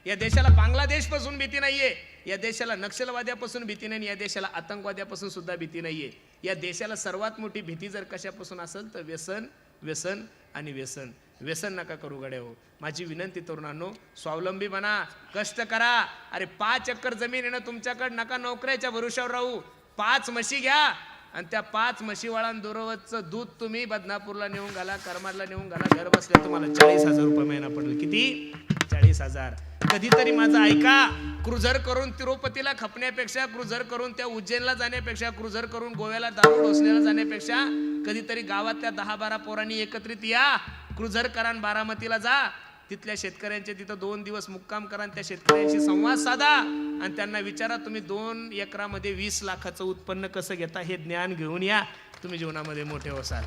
S2: या देशाला बांगलादेश पासून भीती नाहीये, या देशाला नक्षलवाद्यापासून भीती नाही, या देशाला आतंकवाद्यापासून सुद्धा भीती नाहीये. या देशाला सर्वात मोठी भीती जर कशापासून असेल तर व्यसन, व्यसन आणि व्यसन. व्यसन नका करू गड्या हो. माझी विनंती तरुणांनो, स्वावलंबी बना, कष्ट करा. अरे 5 एकर जमीन आहे ना तुमच्याकडे, नका नोकऱ्याच्या भरोशावर राहू. 5 म्हशी घ्या आणि त्या 5 म्हशीवाळां दुरवतचं दूध तुम्ही बदनापूरला नेऊन घाला, करमाडला नेऊन घाला. घर बसल्या तुम्हाला 40,000 रुपये महिना पडेल. किती? 40,000. कधीतरी माझं ऐका. क्रुझर करून तिरुपतीला खपण्यापेक्षा, क्रुझर करून त्या उज्जैनला जाण्यापेक्षा, क्रुझर करून गोव्याला दारू डोसण्याला जाण्यापेक्षा कधीतरी गावातल्या 10-12 पोरांनी एकत्रित या, क्रुझर करा, बारामतीला जा, तिथल्या शेतकऱ्यांचे तिथं 2 दिवस मुक्काम करा, त्या शेतकऱ्यांशी संवाद साधा आणि त्यांना विचारा तुम्ही 2 एकरामध्ये 20 लाखाचं उत्पन्न कसं घेता, हे ज्ञान घेऊन या. तुम्ही जीवनामध्ये मोठे होसाल.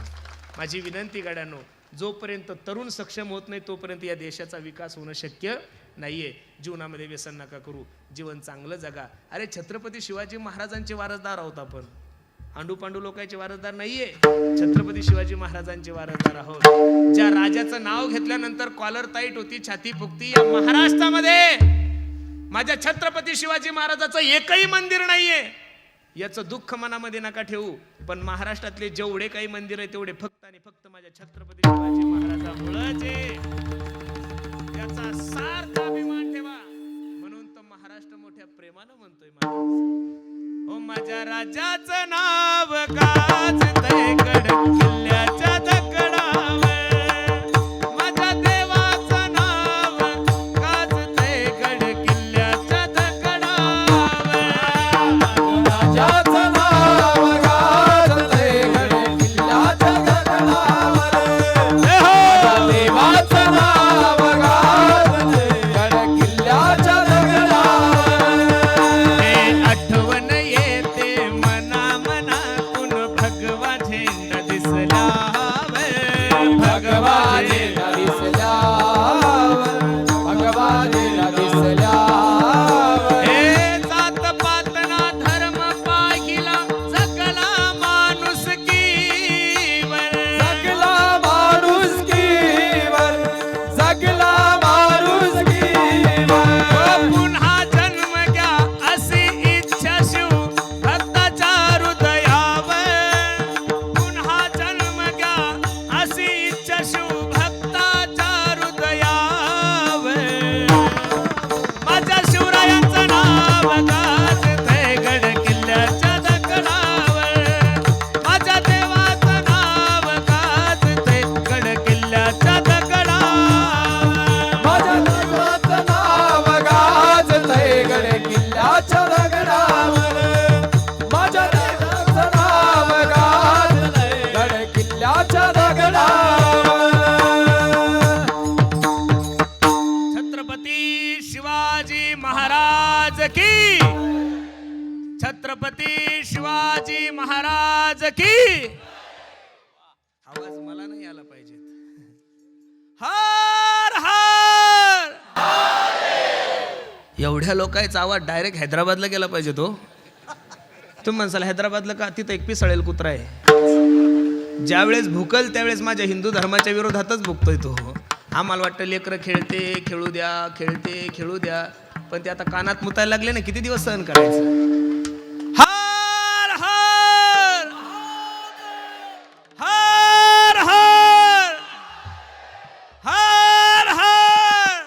S2: माझी विनंती गाड्यांनो, जोपर्यंत तरुण सक्षम होत नाही तोपर्यंत या देशाचा विकास होणं शक्य नाहीये. जीवनामध्ये व्यसन नका करू, जीवन चांगलं जगा. अरे छत्रपती शिवाजी महाराजांचे वारसदार आहोत आपण, आंडू पांडू लोकांचे वारसदार नाहीये, छत्रपती शिवाजी महाराजांचे वारसदार आहोत. ज्या राजाचं नाव घेतल्यानंतर कॉलर टाईट होती, छाती फुगती, या महाराष्ट्रामध्ये माझ्या छत्रपती शिवाजी महाराजाचं एकही मंदिर नाहीये. याचं दुःख मनामध्ये नका ठेवू, पण महाराष्ट्रातले जेवढे काही मंदिर आहे तेवढे फक्त आणि फक्त माझ्या छत्रपती शिवाजी महाराजांमुळेच आहे. याचा सार्थ अभिमान ठेवा. म्हणून तर महाराष्ट्र मोठ्या प्रेमानं म्हणतोय महाराज, ओ माझ्या राजाचं नाव गाजतंय गड किल्ल्याच्या दगडावर, माझ्या देवाचं नाव गाजतंय गड किल्ल्याच्या दगडावर,
S3: राजाचं नाव गाजतंय गड किल्ल्याच्या दगडावर, देवाचं नाव गाजतंय गड किल्ल्याच्या दगडावर.
S2: हे आठवण येते मना मनातून, भगवा झेंडा दिसला छत्रपती शिवाजी महाराज की. आवाज मला नाही आला पाहिजे. हर हर. एवढ्या लोकांचा आवाज डायरेक्ट हैदराबादला गेला पाहिजे. तो तुम्ही म्हणसाल हैदराबादला का, तिथं एक पिसळेल कुत्रा आहे. ज्यावेळेस भुकल त्यावेळेस माझ्या हिंदू धर्माच्या विरोधातच भुकतोय तो. आम्हाला वाटतं लेकरं खेळते खेळू द्या, खेळते खेळू द्या, पण ते आता कानात मुतायला लागले ना, किती दिवस सहन करायचं. हर हर हर हर हर हर.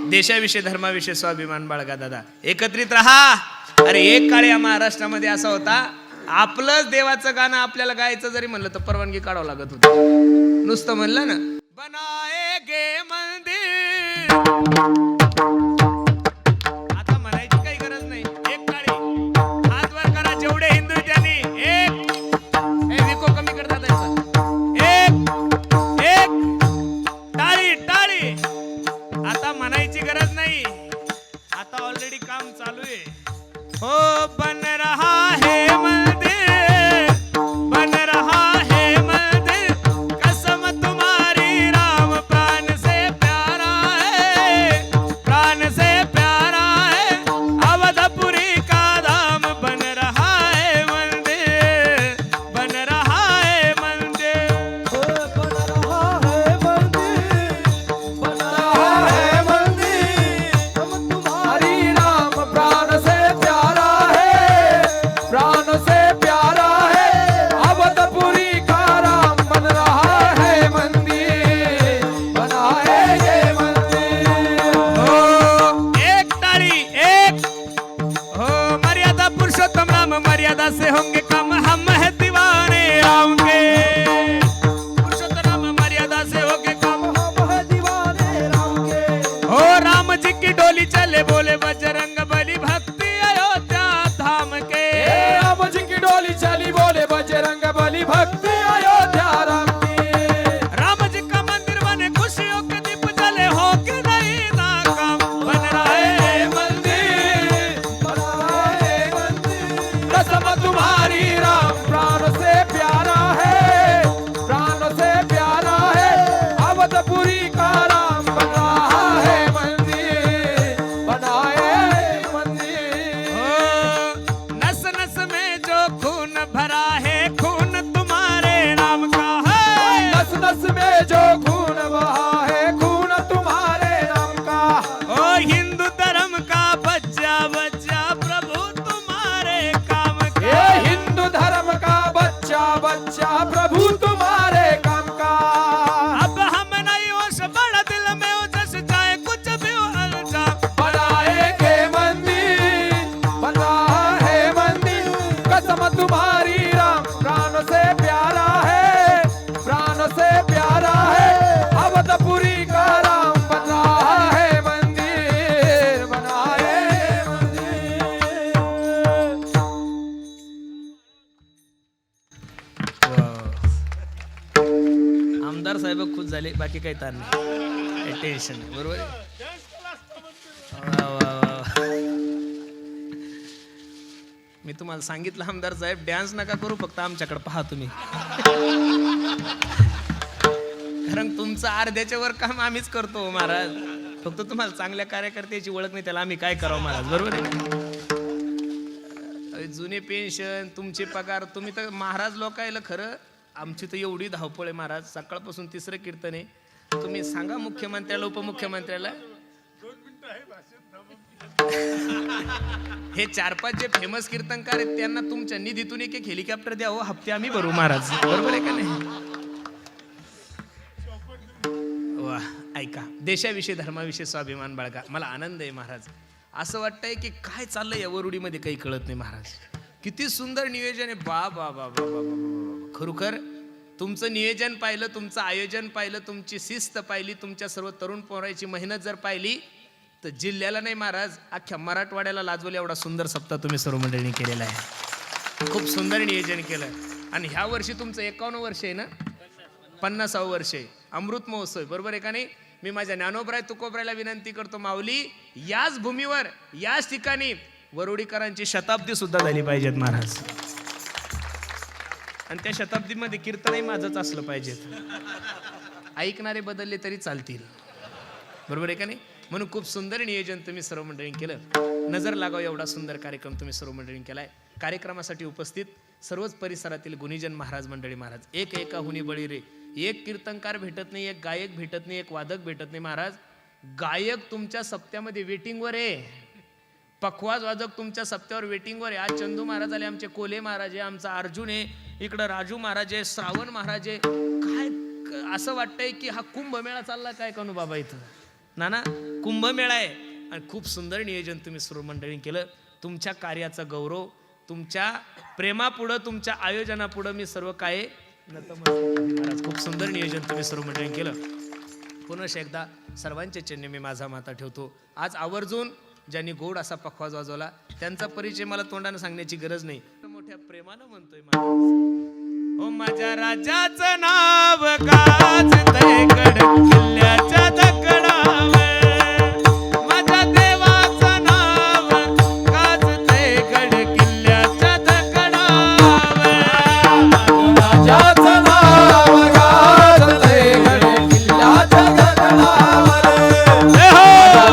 S2: देशाविषयी धर्माविषयी स्वाभिमान बाळगा दादा, एकत्रित राहा. अरे एक काळ या महाराष्ट्रामध्ये असा होता, आपलंच देवाचं गाणं आपल्याला गायचं जरी म्हणलं तर परवानगी काढावं लागत होती. नुसतं म्हणलं ना बनाएगे मंदिर, आता म्हणायची काही गरज नाही. एक काळी हात वर करा जेवढे हिंदू त्यांनी. एक विको कमी करतात एक एक टाळी टाळी. आता म्हणायची गरज नाही, आता ऑलरेडी काम चालू आहे. हो बन रहा है मंदिर, बन रहा है मंदिर, कसम तुम्हारी राम प्राण से प्यारा है, प्राण से प्यारा है, अवधपुरी का धाम बन रहा है मंदिर, बन रहा है मंदिर.
S3: बन रहा है मंदिर, बन रहा है मंदिर, हम तुम्हारी राम प्राण से प्यारा है, प्राण से प्यारा है, अवधपुरी का राम बन रहा है मंदिर, बनाएंगे मंदिर.
S2: हो एक ताली एक. हो मर्यादा पुरुषोत्तम राम, मर्यादा से होंगे कम, हम है दीवाने राम के. पुरुषोत्तम राम मर्यादा से होंगे कम,
S3: हम है दीवाने राम के.
S2: हो राम जी की डोली चले बोले बजरंग बली, भक्ति अयोध्या धाम के.
S3: राम जी की डोली चली बोले बजरंग बली, भक्ति अयोध्या राम की.
S2: राम जी का मंदिर बने, खुशियों के दीप जले, हो कि नहीं नाकाम बन रहा है
S3: मंदिर, बना है मंदिर, कसम तुम्हारी राम प्राण से प्यारा है, प्राण से प्यारा है, अवधपुरी का राम बन रहा है मंदिर, बनाए मंदिर.
S2: हो नस नस में जो खून भरा है, खून तुम्हारे नाम का है.
S3: नस नस में जो खून बहा है, खून तुम्हारे नाम का.
S2: ओ हिंदू धर्म का बच्चा बच्चा, प्रभु तुम्हारे काम
S3: ये
S2: का.
S3: हिंदू धर्म का बच्चा बच्चा, प्रभु तुम्हारे काम का.
S2: अब हम नहीं होश बड़ा दिल में हो, जस चाहे कुछ भी हो अंजाम.
S3: बनाएंगे मंदिर, बन रहा है मंदिर, कसम तुम्हारी राम प्राण से प्यारा है, प्राण से प्यारा है, अवधपुरी का राम बन रहा है मंदिर, बनाए मंदिर.
S2: आमदार साहेब खुश झाले, बाकी काही ताण नाही, टेन्शन नाही. बरोबर आहे? वा, वा, वा. मी तुम्हाला सांगितलं आमदार साहेब, डान्स नका करू, फक्त आमच्याकडे पहा तुम्ही. कारण तुमचं अर्ध्याच्या वर काम आम्हीच करतो महाराज. फक्त तुम्हाला चांगल्या कार्यकर्त्याची ओळख नाही, त्याला आम्ही काय करावं महाराज. बरोबर आहे? जुने पेन्शन, तुमचे पगार, तुम्ही तर महाराज लोकायला खरं. आमची तर एवढी धावपळ आहे महाराज, सकाळपासून तिसरं कीर्तन आहे. तुम्ही सांगा मुख्यमंत्र्याला, उपमुख्यमंत्र्याला, हे 4-5 जे फेमस कीर्तनकार आहेत त्यांना तुमच्या निधीतून एक हेलिकॉप्टर द्या हो, हप्ते आम्ही भरू महाराज. बरोबर आहे का नाही? वा, ऐका, देशाविषयी धर्माविषयी स्वाभिमान बाळगा. मला आनंद आहे महाराज. असं वाटतंय की काय चाललंय या वरुडीमध्ये काही कळत नाही महाराज. किती सुंदर नियोजन आहे. बा बा बा बा बा बा. खरोखर तुमचं नियोजन पाहिलं, तुमचं आयोजन पाहिलं, तुमची शिस्त पाहिली, तुमच्या सर्व तरुण पोरांची मेहनत जर पाहिली तर जिल्ह्याला नाही महाराज, अख्ख्या मराठवाड्याला लाजवलं एवढा सुंदर सप्ताह तुम्ही सर्व मंडळींनी केलेला आहे. खूप सुंदर नियोजन केलं. आणि ह्या वर्षी तुमचं 51 वर्ष आहे ना, 50वे वर्ष आहे, अमृत महोत्सव. बरोबर आहे का नाही? मी माझ्या ज्ञानोबराय तुकोबरायला विनंती करतो, माऊली याच भूमीवर याच ठिकाणी वरोडीकरांची शताब्दी सुद्धा झाली पाहिजेत महाराज, आणि त्या शताब्दीमध्ये कीर्तनही माझंच असलं पाहिजेत. ऐकणारे बदलले तरी चालतील, बरोबर आहे का नाही? म्हणून खूप सुंदर नियोजन तुम्ही सर्व मंडळींनी केलं. नजर लागावं एवढा सुंदर कार्यक्रम तुम्ही सर्व मंडळींनी केलाय. कार्यक्रमासाठी उपस्थित सर्वच परिसरातील गुणीजन महाराज मंडळी, महाराज एक एका हुनी बळी रे. एक कीर्तनकार भेटत नाही, एक गायक भेटत नाही, एक वादक भेटत नाही महाराज. गायक तुमच्या सप्त्यामध्ये वेटिंगवर आहे, पखवाज वादक तुमच्या सप्त्यावर वेटिंगवर आहे. आज चंदू महाराज आले, आमचे कोले महाराज आहे, आमचा अर्जुन आहे, इकडं राजू महाराज आहे, श्रावण महाराज आहे. काय असं वाटतंय की हा कुंभमेळा चालला काय कानू बाबा इथं? ना कुंभमेळा आहे. आणि खूप सुंदर नियोजन तुम्ही सर्व मंडळी केलं. तुमच्या कार्याचा गौरव, तुमच्या प्रेमापुढं, तुमच्या आयोजनापुढं मी सर्व काय महाराज. खूप सुंदर नियोजन तुम्ही सर्व मंडळी केलं. पुनश एकदा सर्वांचे चरणी मी माझा माता ठेवतो. आज आवर्जून ज्यांनी गोड असा पखवाज वाजवला त्यांचा परिचय मला तोंडाने सांगण्याची गरज नाही, मोठ्या प्रेमानं म्हणतोय महाराज. ओ माझ्या राजाचं नाव गाजतंय गड किल्ल्याच्या दगडावर, माझ्या देवाचं नाव गाजतंय गड किल्ल्याच्या दगडावर,
S3: राजाचं नाव गाजतंय गड किल्ल्याच्या दगडावर,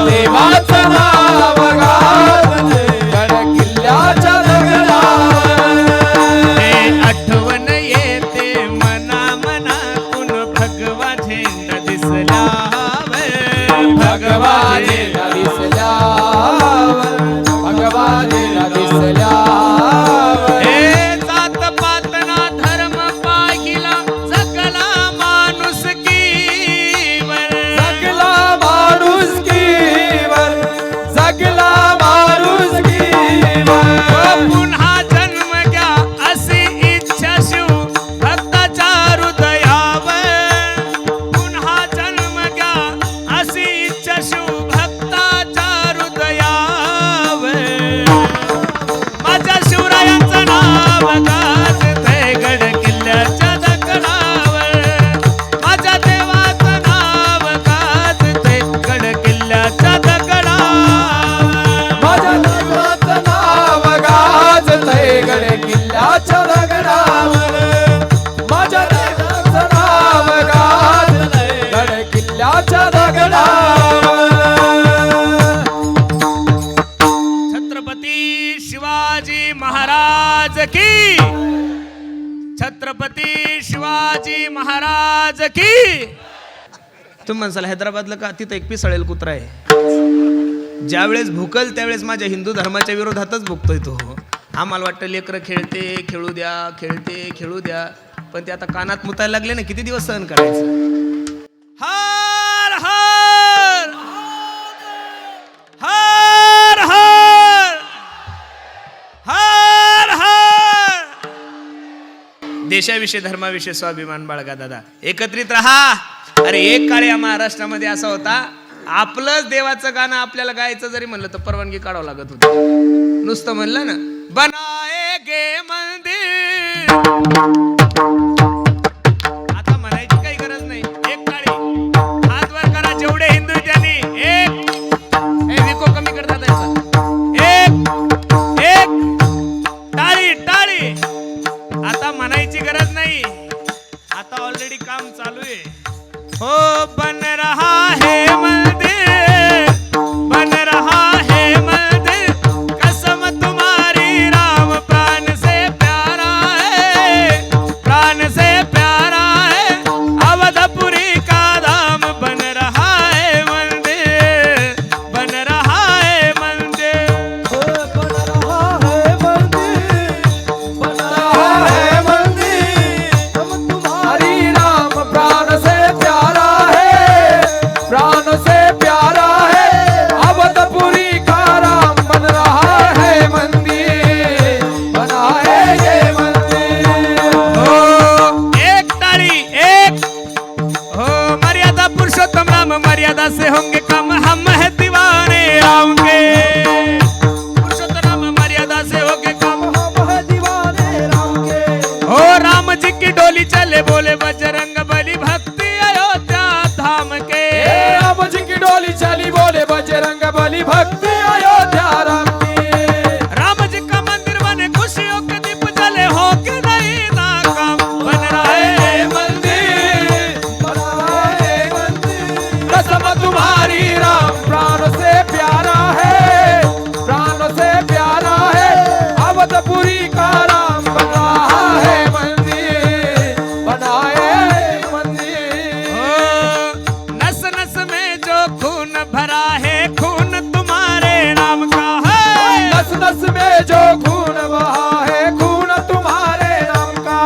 S3: देवाचं नाव गाजतंय गड किल्ल्याच्या दगडावर.
S2: आठवण येते मना मनातून भगवा झेंडा दिसल्यावर,
S3: भगवा झेंडा दिसल्यावर, भगवा झेंडा दिसल्यावर.
S2: हे जात पातना धर्म पाहिला सकला माणूस कीवर,
S3: जगला माणूस कीवर, जगला माणूस कीवर.
S2: पुन्हा जन्म घ्या अशी इच्छा शिव भक्ताच्या हृदयावर, पुन्हा जन्म घ्या अशी इच्छा शिव भक्ताच्या हृदयावर. माझ्या शिवरायांचं नाव गाजतंय गड किल्ल्याच्या दगडावर, माझ्या देवाचं नाव गाजतंय गड किल्ल्याच्या दगडावर.
S3: माझ्या देवाचं नाव गाजतंय गड किल्ल्याच्या दगडावर, माझ्या देवाचं नाव गाजतंय गड किल्ल्याच्या दगडावर.
S2: छत्रपती शिवाजी महाराज की, छत्रपती शिवाजी महाराज की. तुम्ही म्हणसाल हैदराबादला का तिथं एक पिसळेल कुत्रा आहे, ज्यावेळेस भुकल त्यावेळेस माझ्या हिंदू धर्माच्या विरोधातच भुकतोय तो. आम्हाला वाटतं लेकरं खेळते खेळू द्या, खेळते खेळू द्या, पण ते आता कानात मुतायला लागले ना, किती दिवस सहन करायचं. हर हर हर हर हर हर. देशाविषयी धर्माविषयी स्वाभिमान बाळगा दादा, एकत्रित राहा. अरे एक काळ या महाराष्ट्रामध्ये असा होता, आपलंच देवाचं गाणं आपल्याला गायचं जरी म्हणलं तर परवानगी काढावं लागत होती. नुसतं म्हणलं ना बनाएगे मंदिर, आता म्हणायची काही गरज नाही. एक काळी हात वर करा जेवढे हिंदू त्यांनी एक विको कमी करतात एक एक टाळी टाळी. आता म्हणायची गरज नाही, आता ऑलरेडी काम चालू आहे. हो बन रहा है मंदिर, बन रहा है मंदिर, कसम तुम्हारी राम प्राण से प्यारा है, प्राण से प्यारा है, अवधपुरी का धाम बन रहा है मंदिर, बन रहा है मंदिर.
S3: बन रहा है मंदिर, बन रहा है मंदिर, हम तुम्हारी राम प्राण से प्यारा का राम बन रहा है मंदिर, बनाए मंदिर।
S2: ओ, नस नस में जो खून भरा है खून तुम्हारे नाम का है।
S3: नस नस में जो खून बहा है खून तुम्हारे नाम का।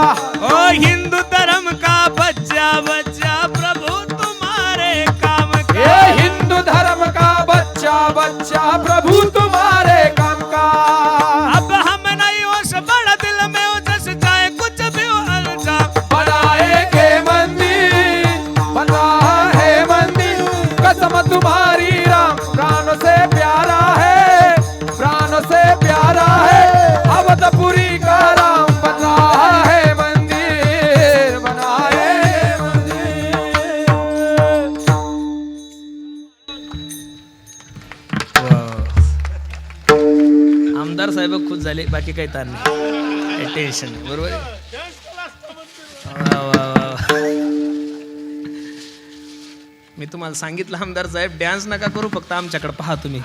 S2: ओ हिंदू धर्म का बच्चा बच्चा प्रभु तुम्हारे काम का।
S3: ये हिंदू धर्म का बच्चा बच्चा प्रभु तुम्हारे काम का।
S2: अब हम नहीं होश बड़ा दिल में हो जस चाहे कुछ भी हो अलजा।
S3: बनाएंगे मंदिर, बन रहा है मंदिर, कसम तुम्हारी राम प्राण से प्यारा है, प्राण से प्यारा है। अवधपुरी का राम बन रहा है मंदिर, बनाए मंदिर।
S2: आमदार साहेब खुश झाले, बाकी काही ताण नाही, काही टेन्शन नाही, बरोबर आहे? वा, वा, वा. मी तुम्हाला सांगितलं आमदार साहेब डॅन्स नका करू, फक्त आमच्याकडे पहा तुम्ही.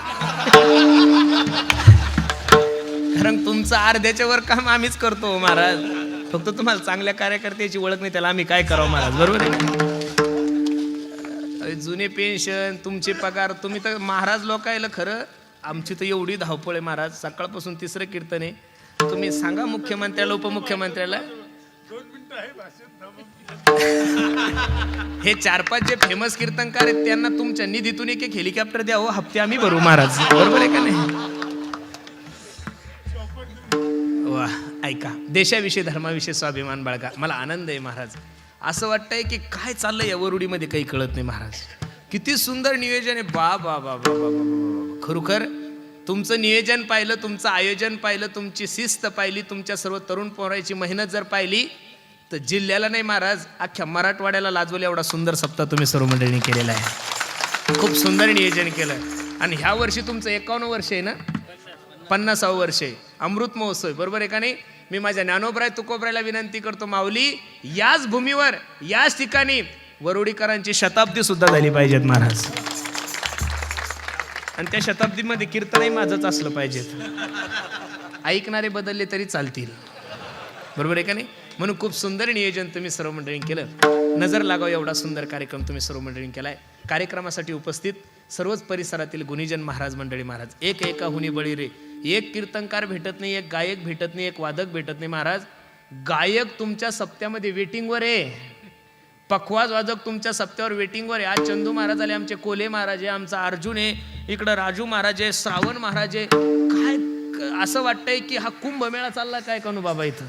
S2: कारण तुमचं अर्ध्याच्या वर काम आम्हीच करतो महाराज. फक्त तुम्हाला चांगल्या कार्यकर्त्याची ओळख नाही, त्याला आम्ही काय करावं महाराज, बरोबर आहे? जुने पेन्शन तुमचे पगार तुम्ही तर महाराज लोकायला खरं. आमची तर एवढी धावपळ आहे महाराज, सकाळपासून तिसरं कीर्तन आहे. तुम्ही सांगा मुख्यमंत्र्याला उपमुख्यमंत्र्याला हे 4-5 जे फेमस कीर्तनकार आहेत त्यांना तुमच्या निधीतून एक हेलिकॉप्टर द्या हो, हप्ते आम्ही भरू महाराज, बरोबर आहे का नाही? वा, ऐका, देशाविषयी धर्माविषयी स्वाभिमान बाळगा. मला आनंद आहे महाराज. असं वाटतंय की काय चाललंय या वरुडीमध्ये काही कळत नाही महाराज. किती सुंदर नियोजन आहे. बा बा बा बा बा बा. खरोखर तुमचं नियोजन पाहिलं, तुमचं आयोजन पाहिलं, तुमची शिस्त पाहिली, तुमच्या सर्व तरुण पोरांची मेहनत जर पाहिली तर जिल्ह्याला नाही महाराज, अख्ख्या मराठवाड्याला लाजवलं एवढा सुंदर सप्ताह तुम्ही सर्व मंडळींनी केलेला आहे. खूप सुंदर नियोजन केलं. आणि ह्या वर्षी तुमचं 51 वर्ष आहे ना, 50वं वर्ष आहे, अमृत महोत्सव, बरोबर आहे का नाही? मी माझ्या ज्ञानोबराय तुकोबरायला विनंती करतो, माऊली याच भूमीवर याच ठिकाणी वरुडीकरांची शताब्दी सुद्धा झाली पाहिजेत महाराज. आणि त्या शताब्दीमध्ये कीर्तनही माझंच असलं पाहिजेत. ऐकणारे बदलले तरी चालतील, बरोबर आहे का नाही? म्हणून खूप सुंदर नियोजन तुम्ही सर्व मंडळींनी केलं. नजर लागाव एवढा सुंदर कार्यक्रम तुम्ही सर्व मंडळींनी केलाय. कार्यक्रमासाठी उपस्थित सर्वच परिसरातील गुणीजन महाराज मंडळी महाराज, एक एका हुनी बळी रे. एक कीर्तनकार भेटत नाही, एक गायक भेटत नाही, एक वादक भेटत नाही महाराज. गायक तुमच्या सप्त्यामध्ये वेटिंगवर आहे, पखवाज वादक तुमच्या सप्त्यावर वेटिंगवर आहे. आज चंदू महाराज आले, आमचे कोले महाराज आहे, आमचा अर्जुन आहे, इकडं राजू महाराज आहे, श्रावण महाराज आहे. काय असं वाटतंय की हा कुंभमेळा चालला काय कानू बाबा इथं?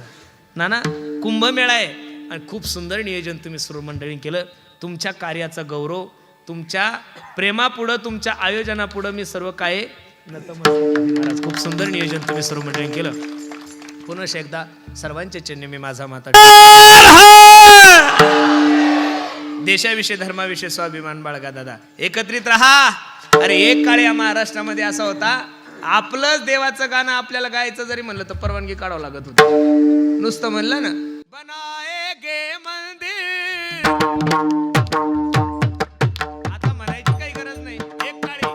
S2: ना कुंभमेळा आहे. आणि खूप सुंदर नियोजन तुम्ही सर्व मंडळींनी केलं. तुमच्या कार्याचा गौरव, तुमच्या प्रेमापुढं, तुमच्या आयोजनापुढं मी सर्व काय महाराज. खूप सुंदर नियोजन तुम्ही सर्व मंडळींनी केलं. पुनश एकदा सर्वांचे चरणी मी माझा माता. देशाविषयी धर्माविषयी स्वाभिमान बाळगा दादा, एकत्रित राहा. अरे एक काळ या महाराष्ट्रामध्ये असा होता, आपलंच देवाचं गाणं आपल्याला गायचं जरी म्हणलं तर परवानगी काढावं लागत होती. नुसतं म्हणलं ना बनाएगे मंदिर, आता म्हणायची काही गरज नाही. एक काळी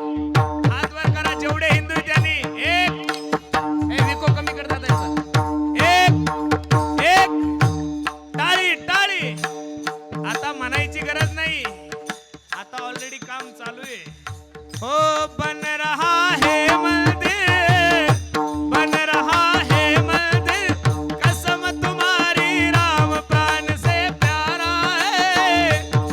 S2: हात वर करा जेवढे हिंदू त्यांनी, एक विको कमी करतात एक टाळी टाळी. आता म्हणायची गरज नाही, आता ऑलरेडी काम चालू आहे. हो बन रहा है मंदिर, बन रहा है मंदिर, कसम तुम्हारी राम प्राण से प्यारा है,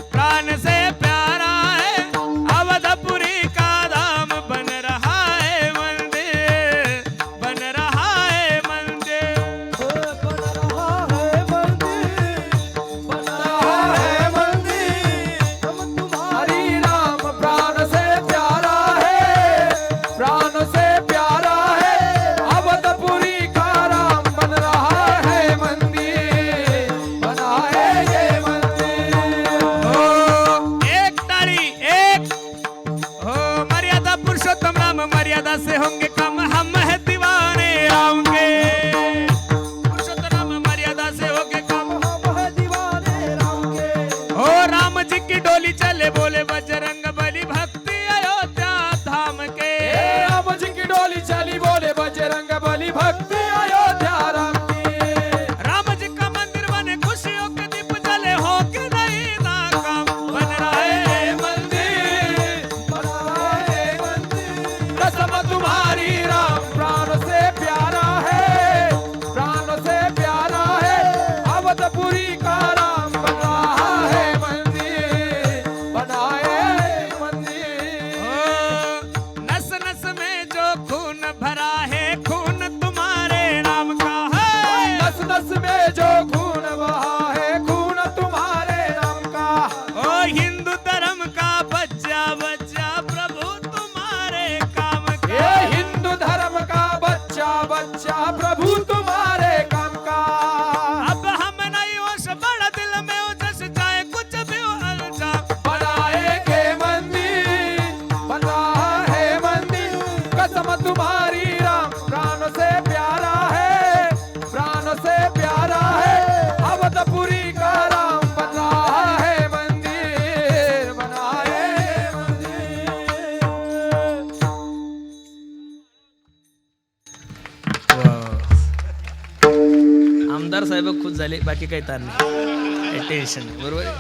S2: आमदार साहेब खुश झाले, बाकी काही ताण नाही, टेन्शन नाही. बरोबर आहे?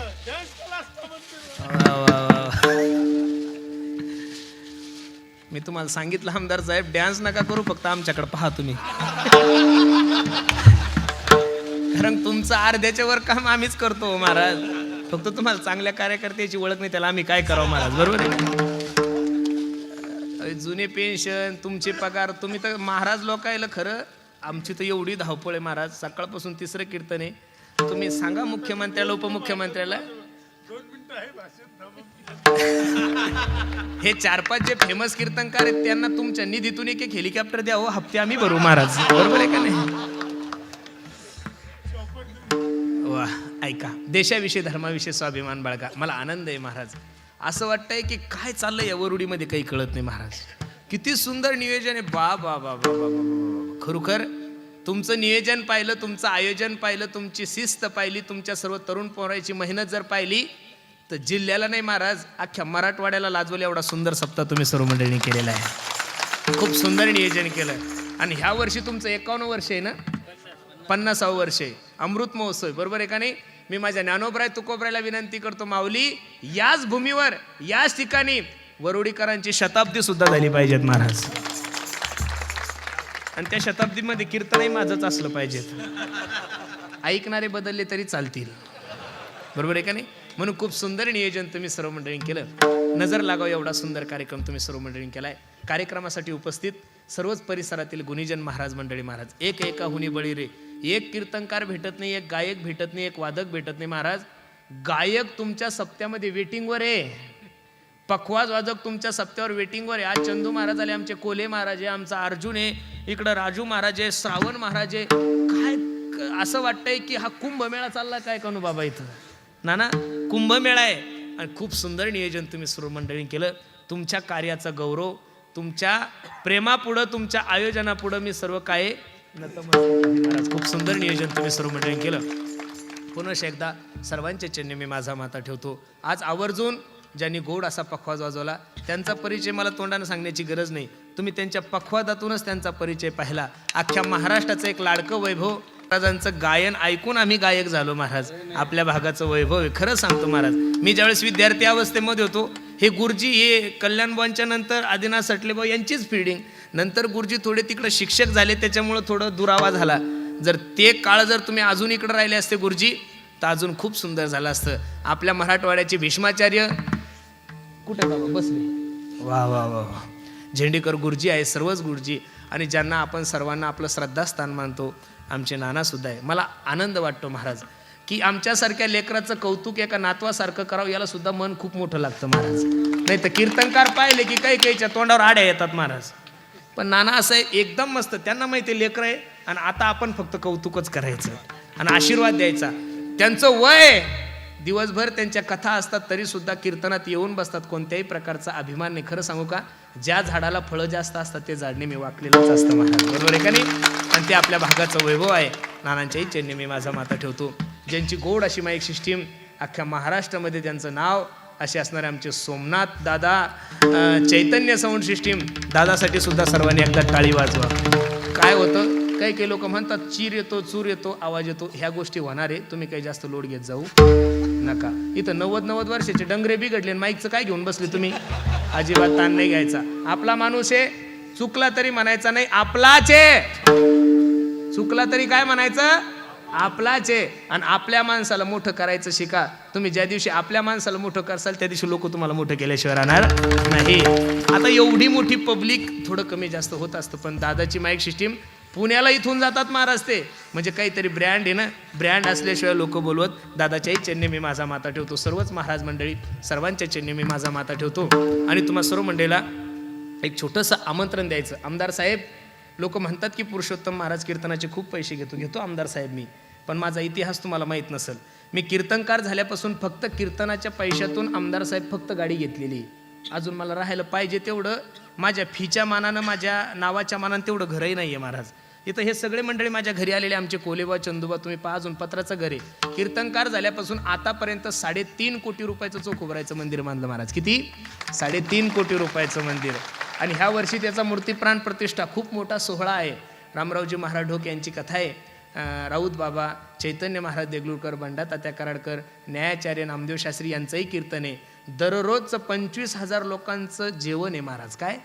S2: वा, वा, वा. मी तुम्हाला सांगितलं आमदार साहेब, डान्स नका करू, फक्त आमच्याकडे पहा तुम्ही. कारण तुमचं अर्ध्याच्या वर काम आम्हीच करतो महाराज. फक्त तुम्हाला चांगल्या कार्यकर्त्याची ओळख नाही, त्याला आम्ही काय करावं महाराज. बरोबर आहे? जुने पेन्शन, तुमचे पगार, तुम्ही तर महाराज लोकायला खरं आमची तर एवढी धावपळ आहे महाराज. सकाळपासून तिसरं कीर्तन आहे. तुम्ही सांगा मुख्यमंत्र्याला, उपमुख्यमंत्र्याला, हे 4-5 जे फेमस कीर्तनकार आहेत त्यांना तुमच्या निधीतून एक हेलिकॉप्टर द्या हो, हप्ते आम्ही भरू महाराज. बरोबर आहे का नाही? वा, ऐका, देशाविषयी धर्माविषयी स्वाभिमान बाळगा. मला आनंद आहे महाराज. असं वाटतंय की काय चाललंय या वरुडीमध्ये काही कळत नाही महाराज. किती सुंदर नियोजन आहे. बा बा बा बा बा बा. खरोखर तुमचं नियोजन पाहिलं, तुमचं आयोजन पाहिलं, तुमची शिस्त पाहिली, तुमच्या सर्व तरुण पोरांची मेहनत जर पाहिली तर जिल्ह्याला नाही महाराज, अख्ख्या मराठवाड्याला लाजवलं एवढा सुंदर सप्ताह तुम्ही सर्व मंडळींनी केलेला आहे. खूप सुंदर नियोजन केलं. आणि ह्या वर्षी तुमचं 51 वर्ष आहे ना, 50वे वर्ष आहे, अमृत महोत्सव. बरोबर आहे का नाही? मी माझ्या ज्ञानोबराय तुकोबरायला विनंती करतो, माऊली याच भूमीवर याच ठिकाणी वरुडीकरांची शताब्दी सुद्धा झाली पाहिजेत महाराज. आणि त्या शताब्दीमध्ये कीर्तनही माझंच असलं पाहिजेत. ऐकणारे बदलले तरी चालतील. बरोबर आहे का नाही? म्हणून खूप सुंदर नियोजन तुम्ही सर्व मंडळींनी केलं. नजर लागाव एवढा सुंदर कार्यक्रम तुम्ही सर्व मंडळींनी केलाय. कार्यक्रमासाठी उपस्थित सर्वच परिसरातील गुणीजन महाराज मंडळी, महाराज एक एकाहुनी बळी रे. एक कीर्तनकार भेटत नाही, एक गायक भेटत नाही, एक वादक भेटत नाही महाराज. गायक तुमच्या सप्त्यामध्ये वेटिंगवर आहे, पखवाज वादक तुमच्या सप्त्यावर वेटिंगवर आहे. आज चंदू महाराज आले, आमचे कोले महाराज आहे, आमचा अर्जुन आहे, इकडं राजू महाराज आहे, श्रावण महाराज आहे. काय असं वाटतंय की हा कुंभमेळा चालला काय कनु बाबा इथं. ना कुंभमेळा आहे. आणि खूप सुंदर नियोजन तुम्ही सर्व मंडळींनी केलं. तुमच्या कार्याचा गौरव, तुमच्या प्रेमापुढं, तुमच्या आयोजनापुढं मी सर्व काय महाराज. खूप सुंदर नियोजन तुम्ही सर्व मंडळींनी केलं. पुनश्च एकदा सर्वांच्या चरणी मी माझा माता ठेवतो. आज आवर्जून ज्यांनी गोड असा पखवाज वाजवला त्यांचा परिचय मला तोंडानं सांगण्याची गरज नाही. तुम्ही त्यांच्या पखवादातूनच त्यांचा परिचय पाहिला. अख्ख्या महाराष्ट्राचं एक लाडकं वैभव, महाराजांचं गायन ऐकून आम्ही गायक झालो महाराज. आपल्या भागाचं वैभव आहे. खरं सांगतो महाराज, मी ज्यावेळेस विद्यार्थी अवस्थेमध्ये होतो, हे गुरुजी हे कल्याणबाईंच्या नंतर आदिनाथ सटलेबाई यांचीच फिल्डिंग. नंतर गुरुजी थोडे तिकडे शिक्षक झाले, त्याच्यामुळं थोडं दुरावा झाला. जर ते काळ जर तुम्ही अजून इकडे राहिले असते गुरुजी तर अजून खूप सुंदर झालं असतं. आपल्या मराठवाड्याचे भीष्माचार्य कुठे बाबा बसले, वा वा वा वा, झेंडेकर गुरुजी आहे, सर्वच गुरुजी. आणि ज्यांना आपण सर्वांना आपलं श्रद्धास्थान मानतो, आमचे नाना सुद्धा आहे. मला आनंद वाटतो महाराज की आमच्यासारख्या लेकराचं कौतुक एका नातवासारखं करावं, याला सुद्धा मन खूप मोठं लागतं महाराज. नाही तर कीर्तनकार पाहिले की काही काहीच्या तोंडावर आड्या येतात महाराज. पण नाना असं आहे एकदम मस्त, त्यांना माहिती लेकर आहे आणि आता आपण फक्त कौतुकच करायचं आणि आशीर्वाद द्यायचा. त्यांचं वय दिवसभर त्यांच्या कथा असतात तरी सुद्धा कीर्तनात येऊन बसतात. कोणत्याही प्रकारचा अभिमान नाही. खरं सांगू का, ज्या झाडाला फळं जास्त असतात ते झाड नेहमी वाकलेलंच असतं महाराज. बरोबर आहे का नाही? आणि ते आपल्या भागाचं वैभव आहे. नानांच्याही चरणी मी माझा माता ठेवतो. ज्यांची गोड अशी माईक सिस्टीम अख्ख्या महाराष्ट्रामध्ये ज्यांचं नाव असे असणारे आमचे सोमनाथ दादा, चैतन्य साऊंड सिस्टीम दादासाठी सुद्धा सर्वांनी एकदा टाळी वाजवा. काय होतं, काही काही लोक म्हणतात चीर येतो, चूर येतो, आवाज येतो. ह्या गोष्टी होणार आहे. तुम्ही काही जास्त लोड घेत जाऊ नका. इथं 90 वर्षाचे डंगरे बिघडले, माईकचं काय घेऊन बसले तुम्ही. अजिबात ताण नाही घ्यायचा. आपला माणूस आहे, चुकला तरी म्हणायचा नाही आपलाच आहे. चुकला तरी काय म्हणायचं, आपलाच आहे. आणि आपल्या माणसाला मोठं करायचं शिका. तुम्ही ज्या दिवशी आपल्या माणसाला मोठं करसाल त्या दिवशी लोक तुम्हाला मोठं केल्याशिवाय राहणार नाही. आता एवढी मोठी पब्लिक थोडं कमी जास्त होत असतं, पण दादाची माईक सिस्टीम पुण्याला इथून जातात महाराज ते, म्हणजे काहीतरी ब्रँड आहे ना. ब्रँड असल्याशिवाय लोक बोलवत. दादाच्याही चरणी मी माझा माता ठेवतो. सर्वच महाराज मंडळी सर्वांच्या चरणी मी माझा माता ठेवतो. आणि तुम्हा सर्व मंडळीला एक छोटंसं आमंत्रण द्यायचं. आमदार साहेब, लोक म्हणतात की पुरुषोत्तम महाराज कीर्तनाचे खूप पैसे घेतो आमदार साहेब मी, पण माझा इतिहास तुम्हाला माहीत नसेल. मी कीर्तनकार झाल्यापासून फक्त कीर्तनाच्या पैशातून आमदार साहेब फक्त गाडी घेतलेली. अजून मला राहायला पाहिजे तेवढं माझ्या फीच्या मानानं, माझ्या नावाच्या मानानं तेवढं घरही नाही आहे महाराज. इथं हे सगळे मंडळी माझ्या घरी आलेले, आमचे कोलेबा, चंदूबा, तुम्ही पहा अजून पत्राचं घर आहे. कीर्तनकार झाल्यापासून आतापर्यंत 3.5 कोटी रुपयाचं चोख उभारायचं मंदिर बांधलं महाराज. किती? 3.5 कोटी रुपयाचं मंदिर. आणि ह्या वर्षी त्याचा मूर्ती प्राण प्रतिष्ठा खूप मोठा सोहळा आहे. रामरावजी महाराज ढोक यांची कथा आहे. राऊत बाबा, चैतन्य महाराज देगलूरकर, बंडा तात्या कराडकर, न्यायाचार्य नामदेव शास्त्री यांचंही कीर्तन आहे. दररोजचं 25,000 लोकांचं जेवण आहे महाराज. काय